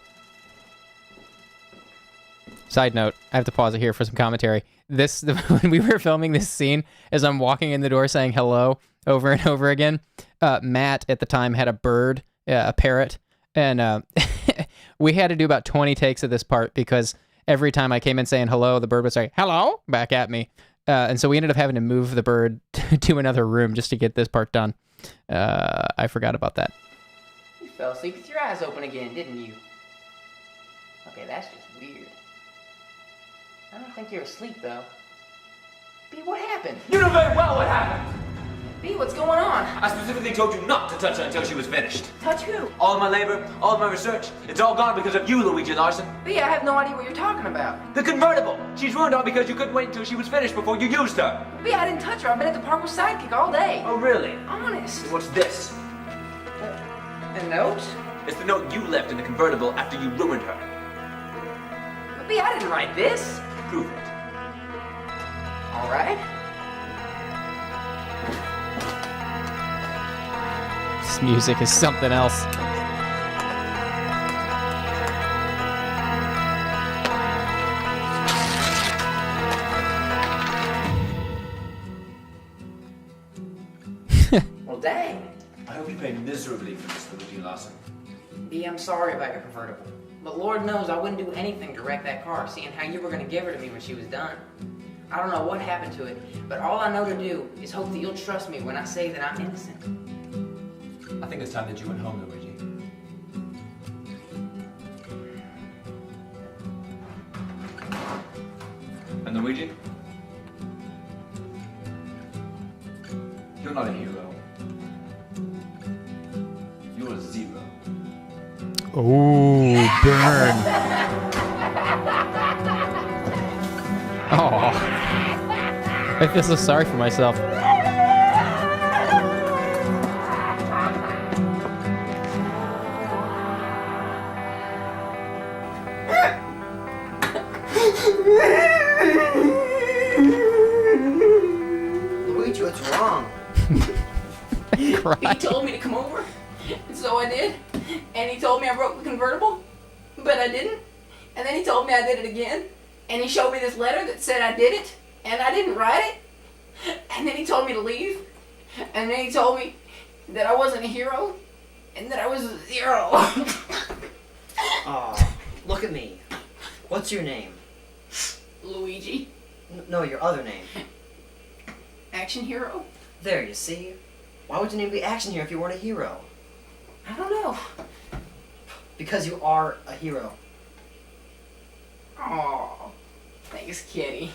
Side note, I have to pause it here for some commentary. When we were filming this scene, as I'm walking in the door saying hello over and over again, Matt at the time had a bird, a parrot, and we had to do about 20 takes of this part because every time I came in saying hello, the bird would say hello back at me. And so we ended up having to move the bird to another room just to get this part done. I forgot about that. You fell asleep with your eyes open again, didn't you? Okay, that's just weird. I don't think you're asleep, though. B, what happened? You know very well what happened! B, what's going on? I specifically told you not to touch her until she was finished. Touch who? All of my labor, all of my research, it's all gone because of you, Luigi Larson. B, I have no idea what you're talking about. The convertible! She's ruined all because you couldn't wait until she was finished before you used her. B, I didn't touch her. I've been at the park with Sidekick all day. Oh, really? Honest. What's this? A note? It's the note you left in the convertible after you ruined her. But be. I didn't write this. Prove it. All right. This music is something else. Well, dang. I hope you pay miserably for this, Luigi Larson. B, I'm sorry about your convertible. But Lord knows I wouldn't do anything to wreck that car, seeing how you were going to give her to me when she was done. I don't know what happened to it, but all I know to do is hope that you'll trust me when I say that I'm innocent. I think it's time that you went home, Luigi. And Luigi? You're not a hero. You're a zero. Oh, burn. Oh, I feel so sorry for myself. Luigi, what's wrong? He told me to come over, and so I did. And he told me I broke the convertible, but I didn't. And then he told me I did it again. And he showed me this letter that said I did it, and I didn't write it. And then he told me to leave. And then he told me that I wasn't a hero, and that I was a zero. Aw, look at me. What's your name? Luigi. No, your other name. Action hero? There, you see? Why would your name be Action Hero if you weren't a hero? I don't know. Because you are a hero. Aw, thanks, kitty.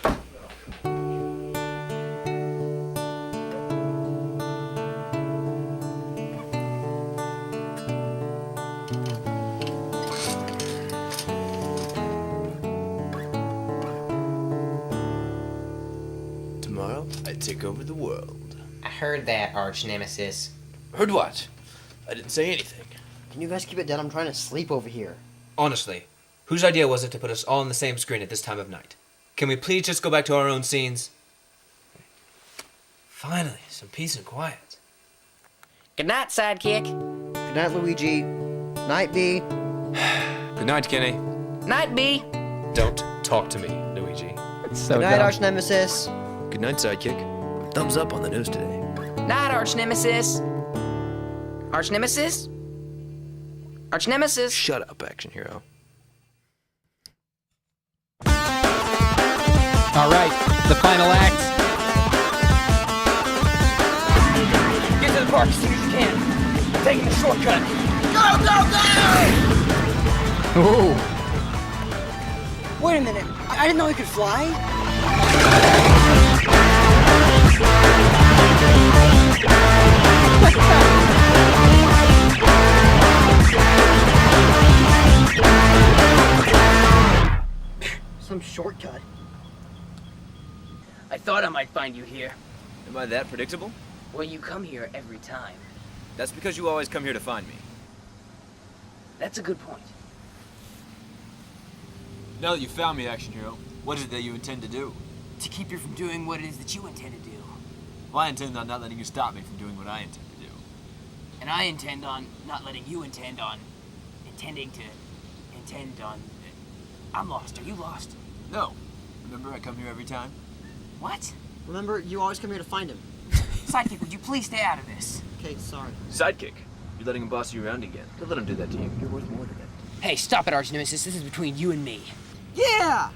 Tomorrow, I take over the world. I heard that, arch nemesis. Heard what? I didn't say anything. Can you guys keep it down? I'm trying to sleep over here. Honestly, whose idea was it to put us all on the same screen at this time of night? Can we please just go back to our own scenes? Finally, some peace and quiet. Good night, sidekick. Good night, Luigi. Night, B. Good night, Kenny. Night, B. Don't talk to me, Luigi. So Good night, arch nemesis. Good night, sidekick. Thumbs up on the news today. Night, arch nemesis. Arch nemesis? Arch nemesis? Shut up, action hero. All right, the final act. Get to the park as soon as you can. I'm taking the shortcut. Go, go, go! Ooh. Wait a minute. I didn't know he could fly. Some shortcut. I thought I might find you here. Am I that predictable? Well, you come here every time. That's because you always come here to find me. That's a good point. Now that you found me, action hero, what is it that you intend to do? To keep you from doing what it is that you intend to do. Well, I intend on not letting you stop me from doing what I intend to do. And I intend on not letting you intend on... I'm lost. Are you lost? No. Remember, I come here every time? What? Remember, you always come here to find him. Sidekick, would you please stay out of this? Okay, sorry. Sidekick. You're letting him boss you around again. Don't let him do that to you. You're worth more than that. Hey, stop it, arch nemesis. This is between you and me. Yeah!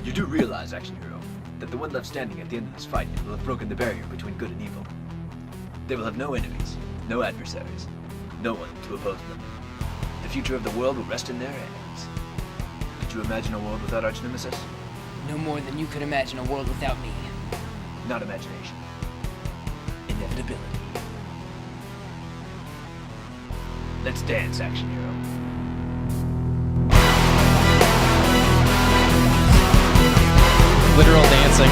You do realize, action hero, that the one left standing at the end of this fight will have broken the barrier between good and evil. They will have no enemies, no adversaries, no one to oppose them. The future of the world will rest in their hands. Could you imagine a world without arch nemesis? No more than you could imagine a world without me. Not imagination. Inevitability. Let's dance, action hero. Literal dancing.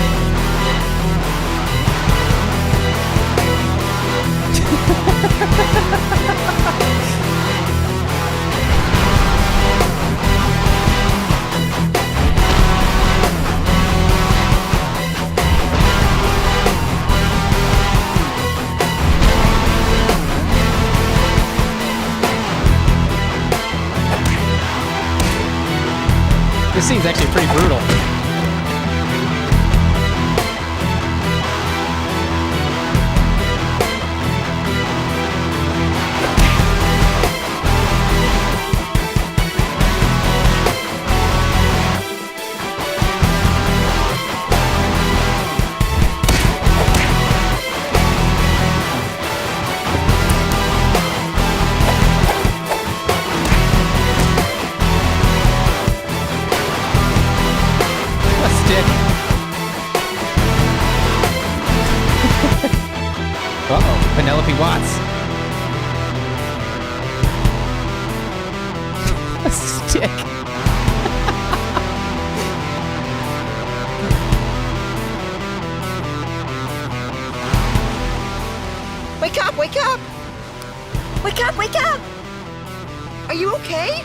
This scene's actually pretty brutal. Uh-oh, Penelope Watts. A stick. Wake up, wake up! Wake up, wake up! Are you okay?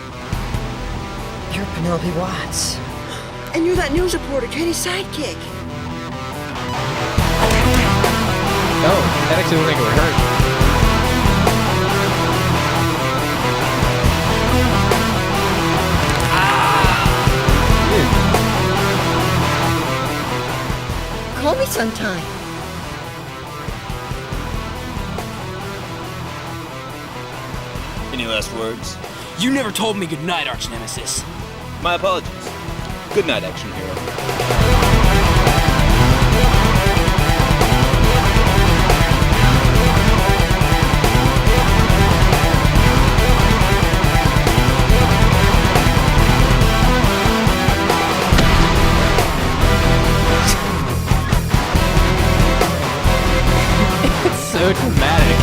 You're Penelope Watts. And you're that news reporter, Kenny's sidekick. Oh, that actually looked like it would hurt. Call me sometime. Any last words? You never told me goodnight, arch nemesis. My apologies. Good night, action hero. It's so dramatic.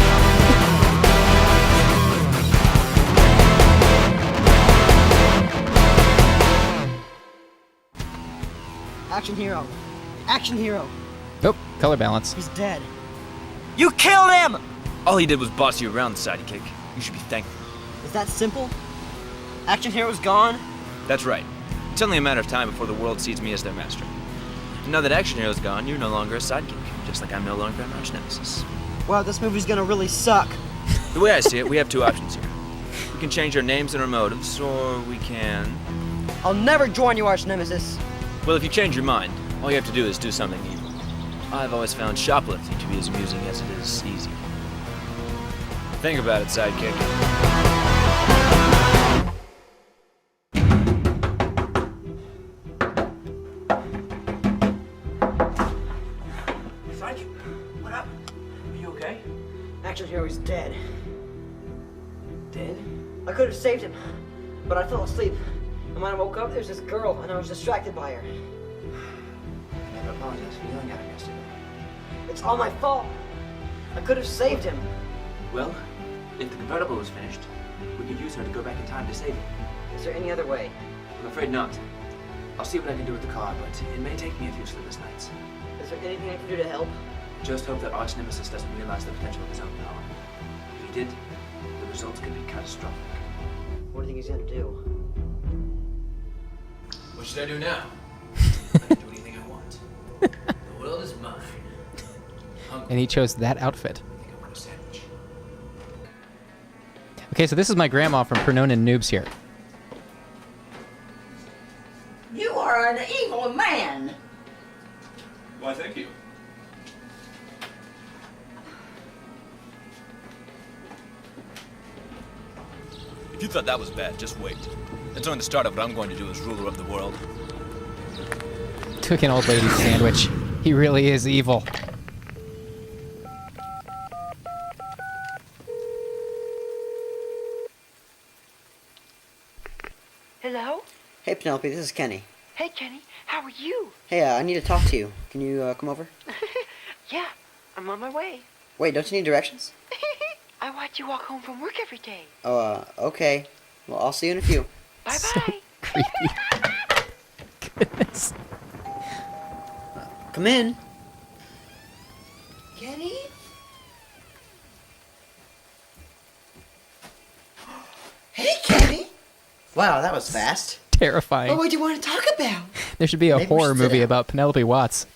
Action hero. Action hero. Nope, color balance. He's dead. You killed him! All he did was boss you around, sidekick. You should be thankful. Is that simple? Action hero's gone? That's right. It's only a matter of time before the world sees me as their master. And now that Action Hero's gone, you're no longer a sidekick, just like I'm no longer an arch nemesis. Wow, this movie's gonna really suck. The way I see it, we have two options here. We can change our names and our motives, or we can... I'll never join you, arch nemesis. Well, if you change your mind, all you have to do is do something evil. I've always found shoplifting to be as amusing as it is easy. Think about it, sidekick. Sidekick, what happened? Are you okay? Action hero's dead. Dead? I could have saved him, but I fell asleep. And when I woke up, there was this girl, and I was distracted by her. I never apologize for yelling at him yesterday. It's all my fault. I could have saved him. Well, if the convertible was finished, we could use her to go back in time to save him. Is there any other way? I'm afraid not. I'll see what I can do with the car, but it may take me a few sleepless nights. Is there anything I can do to help? Just hope that Arch Nemesis doesn't realize the potential of his own power. If he did, the results could be catastrophic. What do you think he's gonna do? What should I do now? I can do anything I want. The world is mine. And he chose that outfit. Okay, so this is my grandma from Pernonan Noobs here. You are an evil man. Why, thank you. If you thought that was bad, just wait. That's only the start of what I'm going to do as ruler of the world. Took an old lady's sandwich. He really is evil. Hello? Hey, Penelope, this is Kenny. Hey, Kenny. How are you? Hey, I need to talk to you. Can you come over? Yeah, I'm on my way. Wait, don't you need directions? I watch you walk home from work every day. Oh, okay. Well, I'll see you in a few. Bye-bye. Goodness. Come in. Kenny? Hey, Kenny. Wow, that was fast. Terrifying. What do you want to talk about? There should be a Maybe we horror should sit movie down. about Penelope Watts.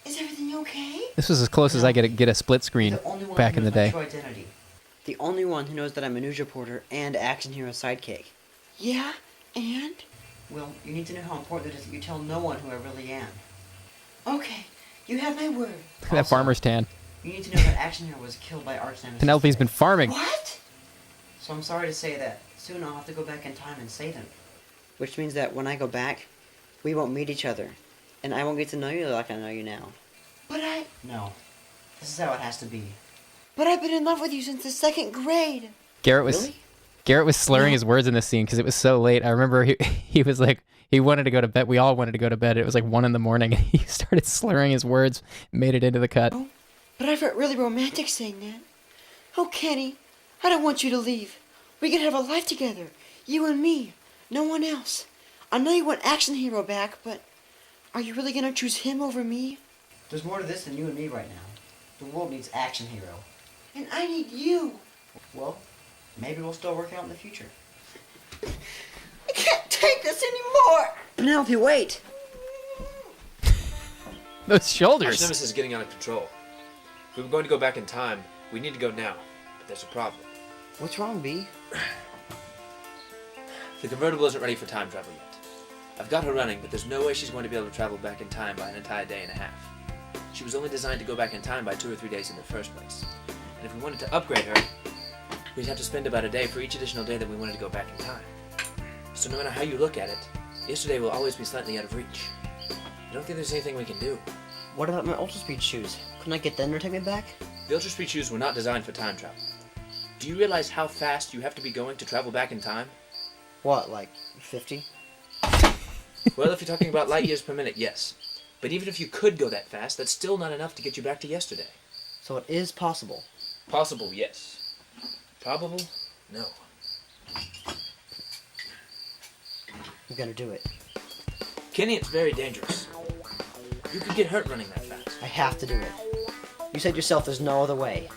Is everything okay? This was as close as I get a split screen back in the day. The the only one who knows that I'm a news reporter and action hero sidekick. Yeah, and? Well, you need to know how important it is that you tell no one who I really am. Okay, you have my word. That farmer's tan. You need to know that action hero was killed by arch nemesis. Penelope's been farming. What? So I'm sorry to say that soon I'll have to go back in time and save him. Which means that when I go back, we won't meet each other. And I won't get to know you like I know you now. But I... No. This is how it has to be. But I've been in love with you since the 2nd grade. Garrett was slurring his words in this scene because it was so late. I remember he was like, he wanted to go to bed. We all wanted to go to bed. It was like 1 a.m. and he started slurring his words, made it into the cut. Oh, but I felt really romantic saying that. Oh, Kenny, I don't want you to leave. We can have a life together. You and me. No one else. I know you want Action Hero back, but are you really going to choose him over me? There's more to this than you and me right now. The world needs Action Hero. And I need you. Well, maybe we'll still work out in the future. I can't take this anymore. Penelope, wait. Those shoulders. Arch Nemesis is getting out of control. If we were going to go back in time, we need to go now. But there's a problem. What's wrong, B? The convertible isn't ready for time travel yet. I've got her running, but there's no way she's going to be able to travel back in time by an entire day and a half. She was only designed to go back in time by 2 or 3 days in the first place. And if we wanted to upgrade her, we'd have to spend about a day for each additional day that we wanted to go back in time. So no matter how you look at it, yesterday will always be slightly out of reach. I don't think there's anything we can do. What about my Ultra Speed shoes? Couldn't I get them to take me back? The Ultra Speed shoes were not designed for time travel. Do you realize how fast you have to be going to travel back in time? What, like 50? Well, if you're talking about light years per minute, yes. But even if you could go that fast, that's still not enough to get you back to yesterday. So it is possible. Possible, yes. Probable, no. I'm gonna do it. Kenny, it's very dangerous. You could get hurt running that fast. I have to do it. You said yourself there's no other way.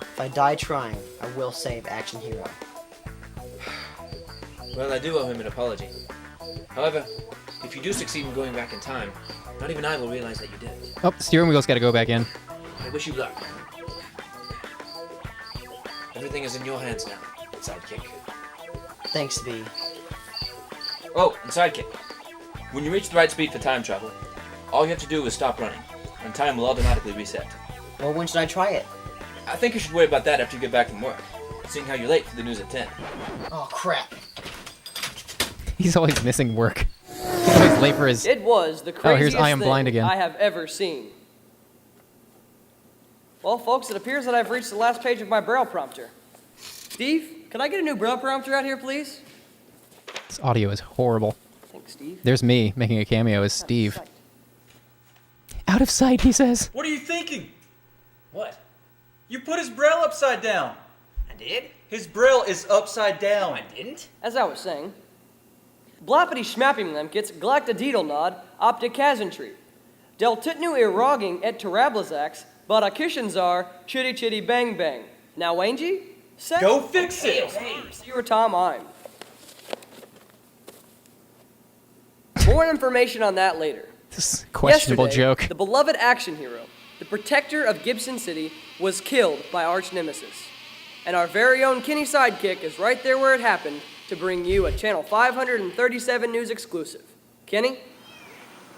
If I die trying, I will save Action Hero. Well, I do owe him an apology. However, if you do succeed in going back in time, not even I will realize that you did. Oh, the steering wheel's got to go back in. I wish you luck. Everything is in your hands now, Sidekick. Thanks, B. Oh, and Sidekick. When you reach the right speed for time travel, all you have to do is stop running, and time will automatically reset. Well, when should I try it? I think you should worry about that after you get back from work, seeing how you're late for the news at 10. Oh, crap. He's always missing work. He's always late for his... It was the Oh, craziest here's I Am thing Blind again. I have ever seen. Well, folks, it appears that I've reached the last page of my Braille prompter. Steve, can I get a new Braille prompter out here, please? This audio is horrible. Thanks, Steve. There's me making a cameo as Steve. Out of sight, he says. What are you thinking? What? You put his Braille upside down. I did? His Braille is upside down. I didn't? As I was saying, Bloppity schmapping them gets galactadiddlenod opticazentry. Del titnu irrogging et terablazax, but akishanzar chitty chitty bang bang. Now, Wangy? Go fix it! You're Tom I'm. More information on that later. This questionable Yesterday, joke. The beloved action hero, the protector of Gibson City, was killed by arch nemesis. And our very own Kenny Sidekick is right there where it happened to bring you a Channel 537 News exclusive. Kenny?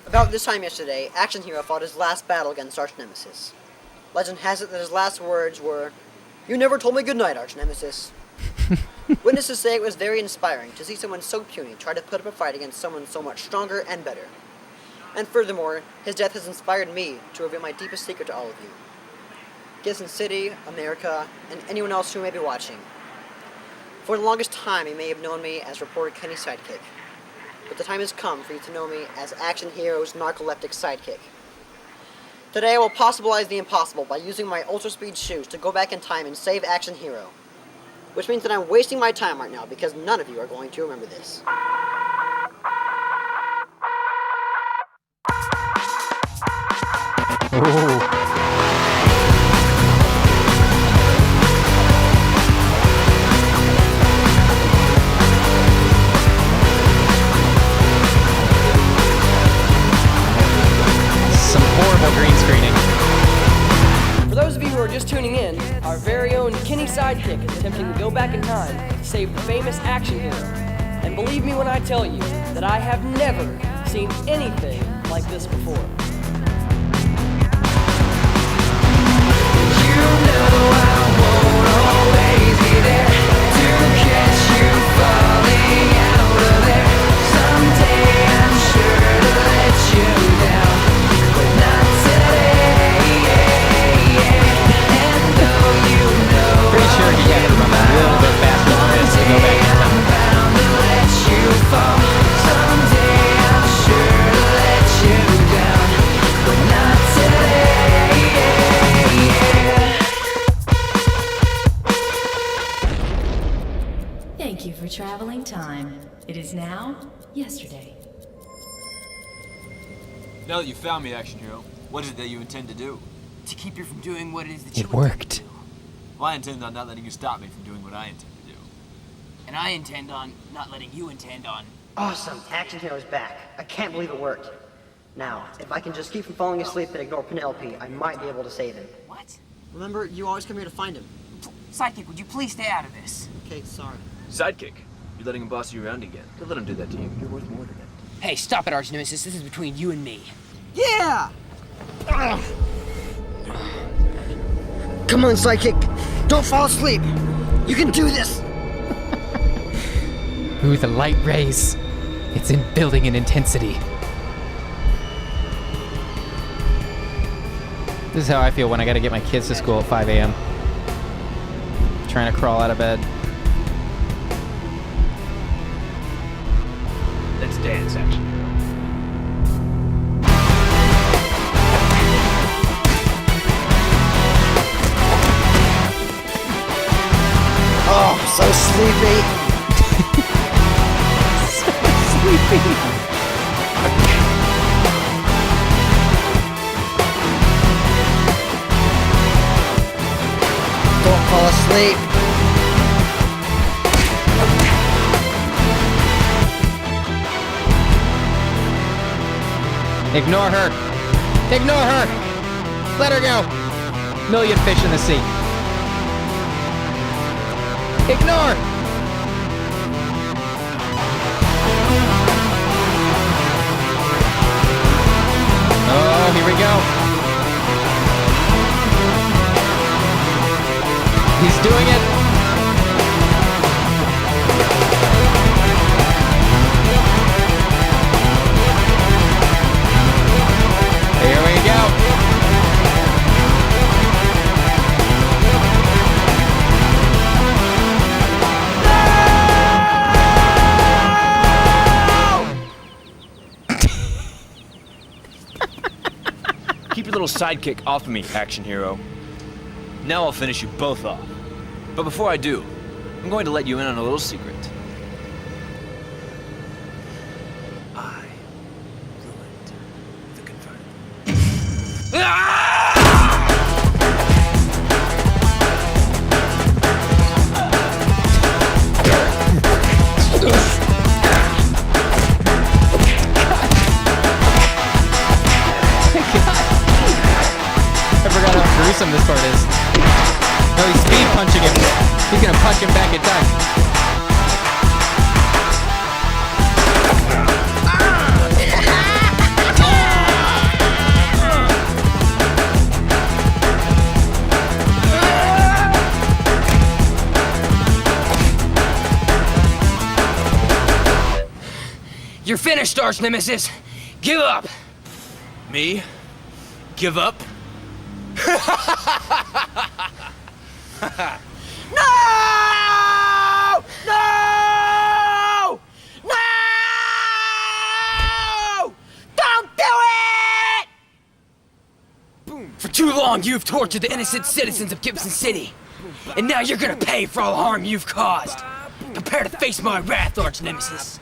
About this time yesterday, Action Hero fought his last battle against Arch Nemesis. Legend has it that his last words were, "You never told me goodnight, Arch Nemesis." Witnesses say it was very inspiring to see someone so puny try to put up a fight against someone so much stronger and better. And furthermore, his death has inspired me to reveal my deepest secret to all of you. Gibson City, America, and anyone else who may be watching. For the longest time, you may have known me as reporter Kenny Sidekick. But the time has come for you to know me as Action Hero's narcoleptic sidekick. Today I will possibilize the impossible by using my Ultra Speed shoes to go back in time and save Action Hero. Which means that I'm wasting my time right now because none of you are going to remember this. Ooh. For those of you who are just tuning in, our very own Kenny Sidekick is attempting to go back in time to save the famous action hero. And believe me when I tell you that I have never seen anything like this before. You know I won't always be there to catch you falling out of there. Someday I'm sure to let you down, but not today. And though you know Pretty sure he had to run a little bit faster than this to go back in time. I'm bound to let you fall. Someday I'm sure to let you down, but not today. Thank you for traveling time. It is now yesterday. Now that you found me, action hero, what is it that you intend to do? To keep you from doing what it is that you It worked. Well, I intend on not letting you stop me from doing what I intend to do. And I intend on not letting you intend on. Awesome, Action Hero's back. I can't believe it worked. Now, if I can just keep from falling asleep and ignore Penelope, I might be able to save him. What? Remember, you always come here to find him. Sidekick, would you please stay out of this? Okay, sorry. Sidekick, you're letting him boss you around again. Don't let him do that to you. You're worth more than that. Hey, stop it, Arch Nemesis. This is between you and me. Yeah! Come on, Sidekick. Don't fall asleep. You can do this. Ooh, the light rays. It's in building in intensity. This is how I feel when I gotta get my kids to school at 5 a.m. Trying to crawl out of bed. Let's dance, action hero. Oh, so sleepy. So sleepy. Don't fall asleep. Ignore her. Ignore her. Let her go. Million fish in the sea. Ignore. Oh, here we go. He's doing it. Here we go. Keep your little sidekick off of me, action hero. Now I'll finish you both off. But before I do, I'm going to let you in on a little secret. I ruined the convertible. I forgot how gruesome this part is. No, he's speed punching him. He's gonna punch him back in time. You're finished, Arch Nemesis. Give up. Me? Give up? No! No! No! Don't do it! For too long, you've tortured the innocent citizens of Gibson City. And now you're gonna pay for all the harm you've caused. Prepare to face my wrath, Arch Nemesis.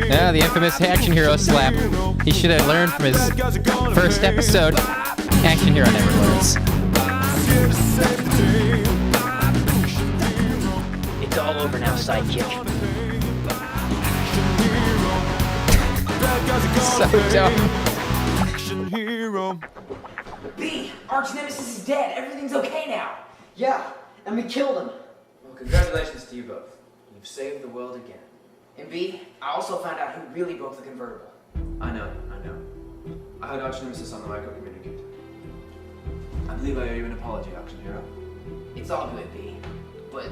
Yeah, the infamous action hero slap. He should have learned from his first episode. Action hero never learns. It's all over now, Sidekick. So dumb. hero. B, arch nemesis is dead. Everything's okay now. Yeah, and we killed him. Well, congratulations to you both. You've saved the world again. And B, I also found out who really broke the convertible. I know. I heard Arch Nemesis on the Micro communicate. I believe I owe you an apology, Action Hero. It's all good, B. But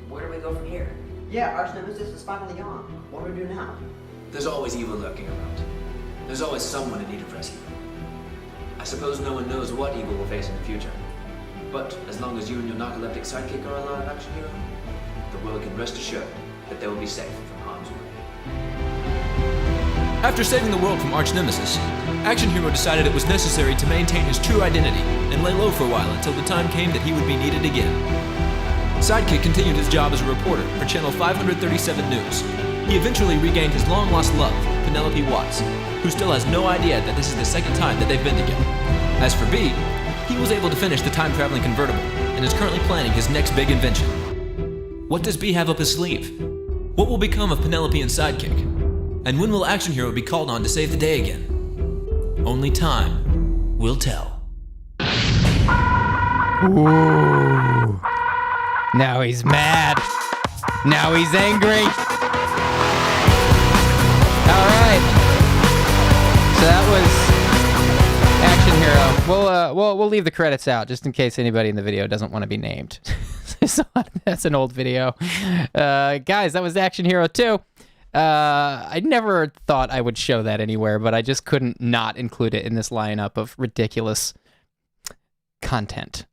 where do we go from here? Yeah, Arch Nemesis is finally gone. What do we do now? There's always evil lurking around. There's always someone in need of rescue. I suppose no one knows what evil we'll face in the future. But as long as you and your narcoleptic sidekick are alive, Action Hero, the world can rest assured that they will be safe from harm's way. After saving the world from Arch Nemesis, Action Hero decided it was necessary to maintain his true identity and lay low for a while until the time came that he would be needed again. Sidekick continued his job as a reporter for Channel 537 News. He eventually regained his long-lost love, Penelope Watts, who still has no idea that this is the second time that they've been together. As for B, he was able to finish the time-traveling convertible and is currently planning his next big invention. What does B have up his sleeve? What will become of Penelope and Sidekick? And when will Action Hero be called on to save the day again? Only time will tell. Ooh. Now he's mad. Now he's angry. All right. So that was Action Hero. We'll leave the credits out just in case anybody in the video doesn't want to be named. So that's an old video. Guys, that was Action Hero 2. I never thought I would show that anywhere, but I just couldn't not include it in this lineup of ridiculous content.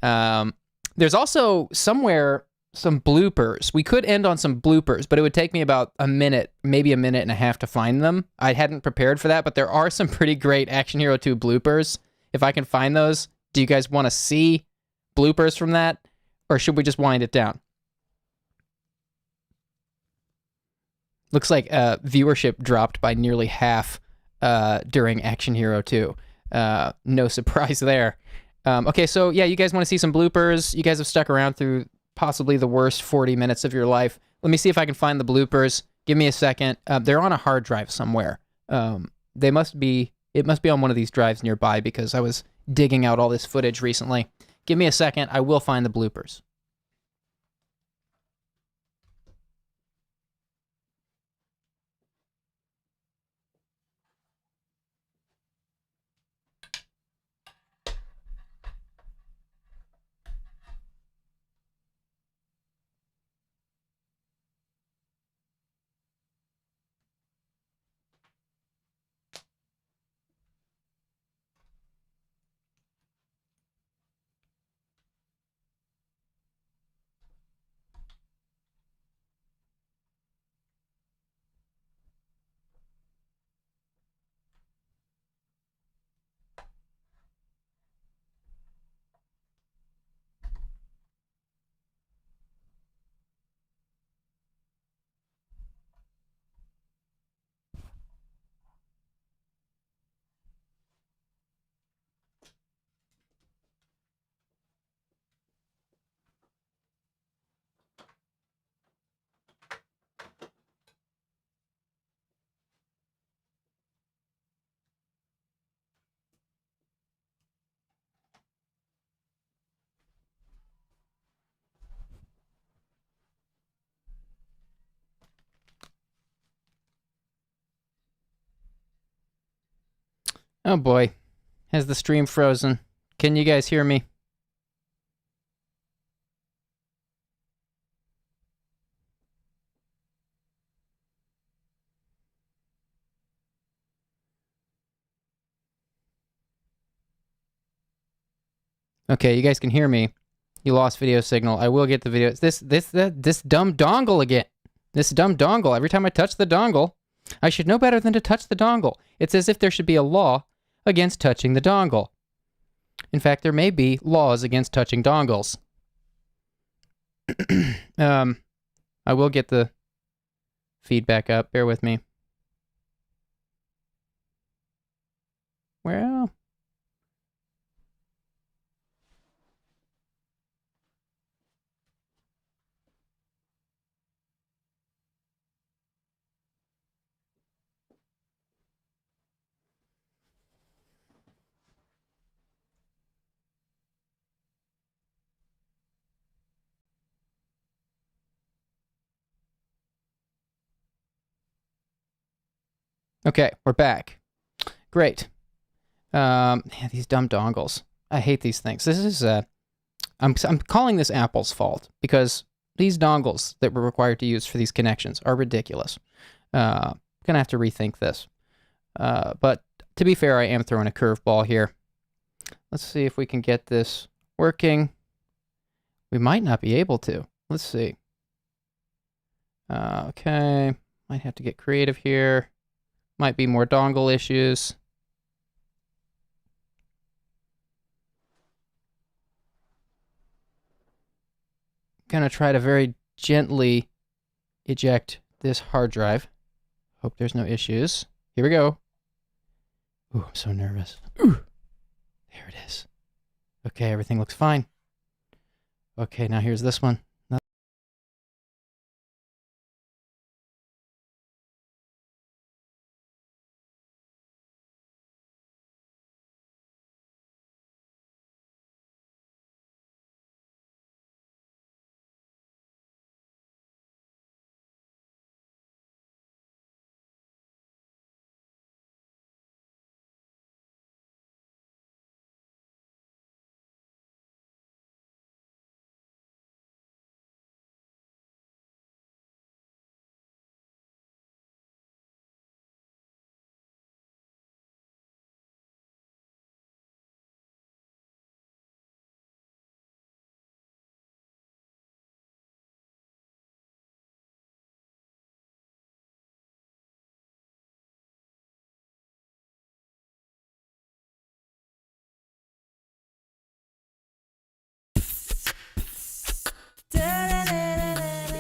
There's also somewhere some bloopers. We could end on some bloopers, but it would take me about a minute, maybe a minute and a half to find them. I hadn't prepared for that, but there are some pretty great Action Hero 2 bloopers. If I can find those, do you guys want to see bloopers from that, or should we just wind it down? Looks like viewership dropped by nearly half during Action Hero 2. No surprise there. Okay, so yeah, you guys want to see some bloopers? You guys have stuck around through possibly the worst 40 minutes of your life. Let me see if I can find the bloopers. Give me a second. They're on a hard drive somewhere. It must be on one of these drives nearby because I was digging out all this footage recently. Give me a second. I will find the bloopers. Oh boy, has the stream frozen? Can you guys hear me? Okay, you guys can hear me. You lost video signal. I will get the video. This dumb dongle again. This dumb dongle. Every time I touch the dongle, I should know better than to touch the dongle. It's as if there should be a law against touching the dongle. In fact, there may be laws against touching dongles. I will get the feedback up. Bear with me. Well... Okay, we're back. Great. Yeah, these dumb dongles. I hate these things. This is I'm calling this Apple's fault because these dongles that we're required to use for these connections are ridiculous. Gonna have to rethink this. But to be fair, I am throwing a curveball here. Let's see if we can get this working. We might not be able to. Let's see. Okay, might have to get creative here. Might be more dongle issues. Gonna try to very gently eject this hard drive. Hope there's no issues. Here we go. Ooh, I'm so nervous. Ooh. There it is. Okay, everything looks fine. Okay, now here's this one.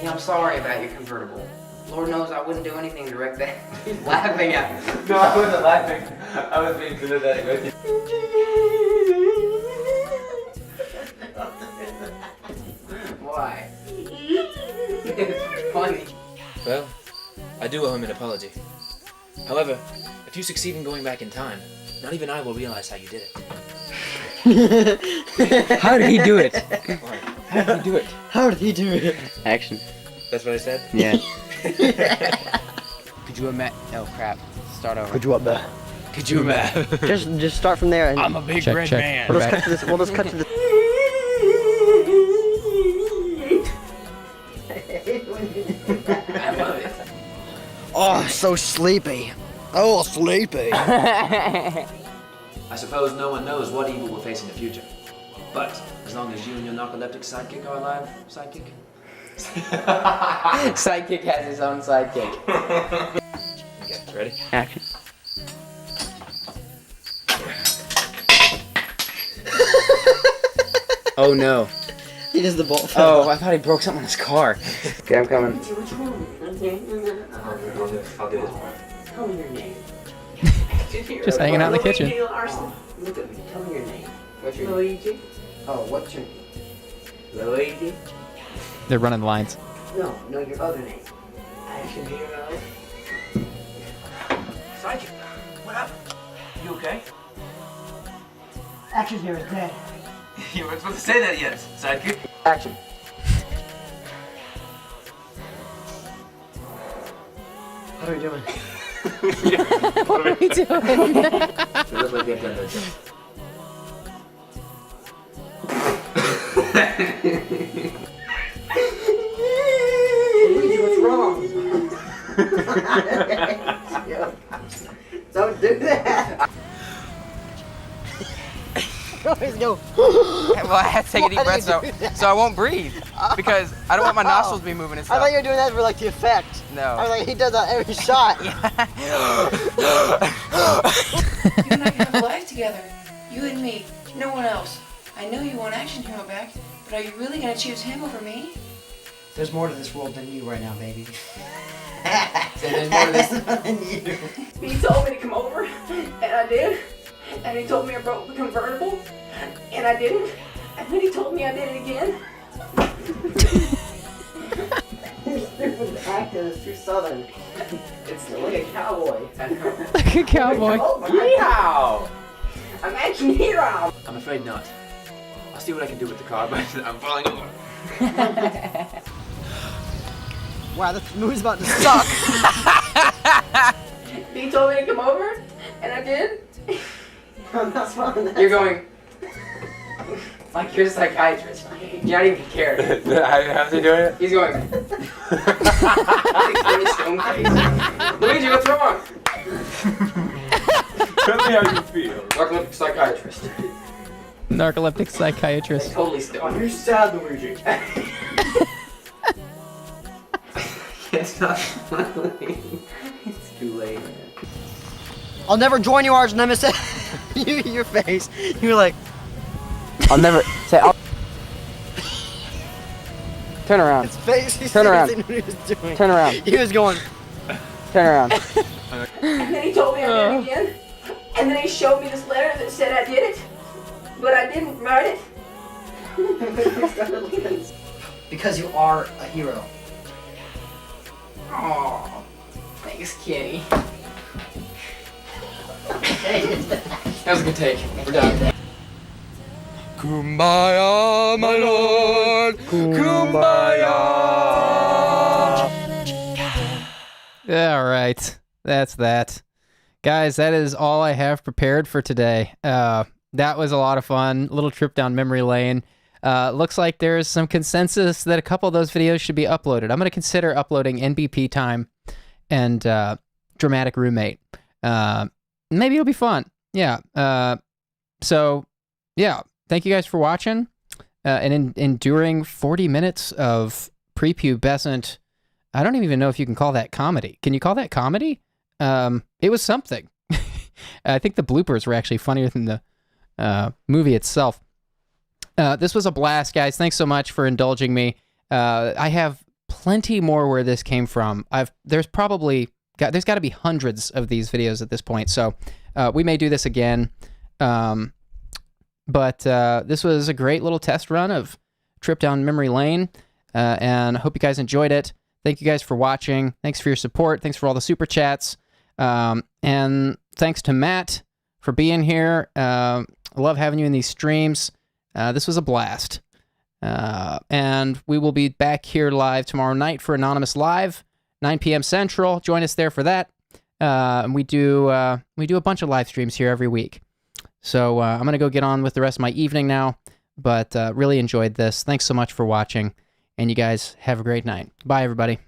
I'm sorry about your convertible. Lord knows I wouldn't do anything to wreck that. He's laughing at me. No, I wasn't laughing. I was being sympathetic with you. Why? It's funny. Well, I do owe him an apology. However, if you succeed in going back in time, not even I will realize how you did it. How did he do it? How did he do it? How did he do it? Action. That's what I said? Yeah. Could you imagine? Oh crap. Start over. Could you up there? Could you imagine? Just start from there. And I'm a big check, red check. man. We'll just cut to this. We'll just cut to this. I love it. Oh, so sleepy. Oh, sleepy. I suppose no one knows what evil we'll face in the future. But as long as you and your narcoleptic sidekick are alive, sidekick? Sidekick has his own sidekick. Okay, ready? Action. Oh no. He does the bolt. Oh, I thought he broke something in his car. Okay, I'm coming. I'll do this. Tell me your name. Just hanging out in the kitchen. Look at me. Tell me your name. What's your Luigi? Oh, what's your name? Luigi? They're running lines. No, your other name. Action hero. Sidekick, what happened? You okay? Action hero is dead. You weren't supposed to say that yet, sidekick. Action. What are we doing? What are we doing? We look like we have done that job. Luigi, what's wrong? Don't do that. Always go. Well, I have to take a deep breath so I won't breathe. Because I don't want my nostrils to be moving and I stuff. thought you were doing that for like the effect. No. I was like, he does that every shot. You and I can have a life together. You and me, no one else. I know you want Action Hero back, but are you really gonna choose him over me? There's more to this world than you right now, baby. So there's more to this than you. He told me to come over, and I did. And he told me I broke the convertible, and I didn't. And then he told me I did it again. Your stupid accent is too southern. It's like a cowboy. Like a cowboy. Yeehaw! I'm Action Hero! I'm afraid not. I'll see what I can do with the car, but I'm falling over. Wow, this movie's about to suck. He told me to come over, and I did. That's fine. You're going. Like you're a psychiatrist. You're not even care. How's he doing it? He's going. Stone face. Luigi, what's wrong? Tell me how you feel. Narcoleptic psychiatrist. Narcoleptic psychiatrist. Totally stoned. You're sad, Luigi. It's not funny. It's too late, man. I'll never join you, arch nemesis. Your face. You were like, I'll never say. Turn around. his face. He Turn around. didn't know what he was doing. Turn around. He was going. Turn around. And then he told me I did it again. And then he showed me this letter that said I did it, but I didn't write it. Because you are a hero. Oh, thanks, Kenny. That was a good take. We're done. Kumbaya, my lord. Kumbaya. All right. That's that. Guys, that is all I have prepared for today. That was a lot of fun. Little trip down memory lane. Looks like there's some consensus that a couple of those videos should be uploaded. I'm going to consider uploading NBP Time and Dramatic Roommate. Maybe it'll be fun. Yeah. So, yeah. Thank you guys for watching and enduring 40 minutes of prepubescent. I don't even know if you can call that comedy. Can you call that comedy? It was something. I think the bloopers were actually funnier than the movie itself. This was a blast, guys. Thanks so much for indulging me. I have plenty more where this came from. There's got to be hundreds of these videos at this point. So we may do this again. But this was a great little test run of trip down memory lane. And I hope you guys enjoyed it. Thank you guys for watching. Thanks for your support. Thanks for all the super chats. And thanks to Matt for being here. I love having you in these streams. This was a blast. And we will be back here live tomorrow night for Anonymous Live, 9 p.m. Central. Join us there for that. And we do a bunch of live streams here every week. So I'm going to go get on with the rest of my evening now. But really enjoyed this. Thanks so much for watching. And you guys have a great night. Bye, everybody.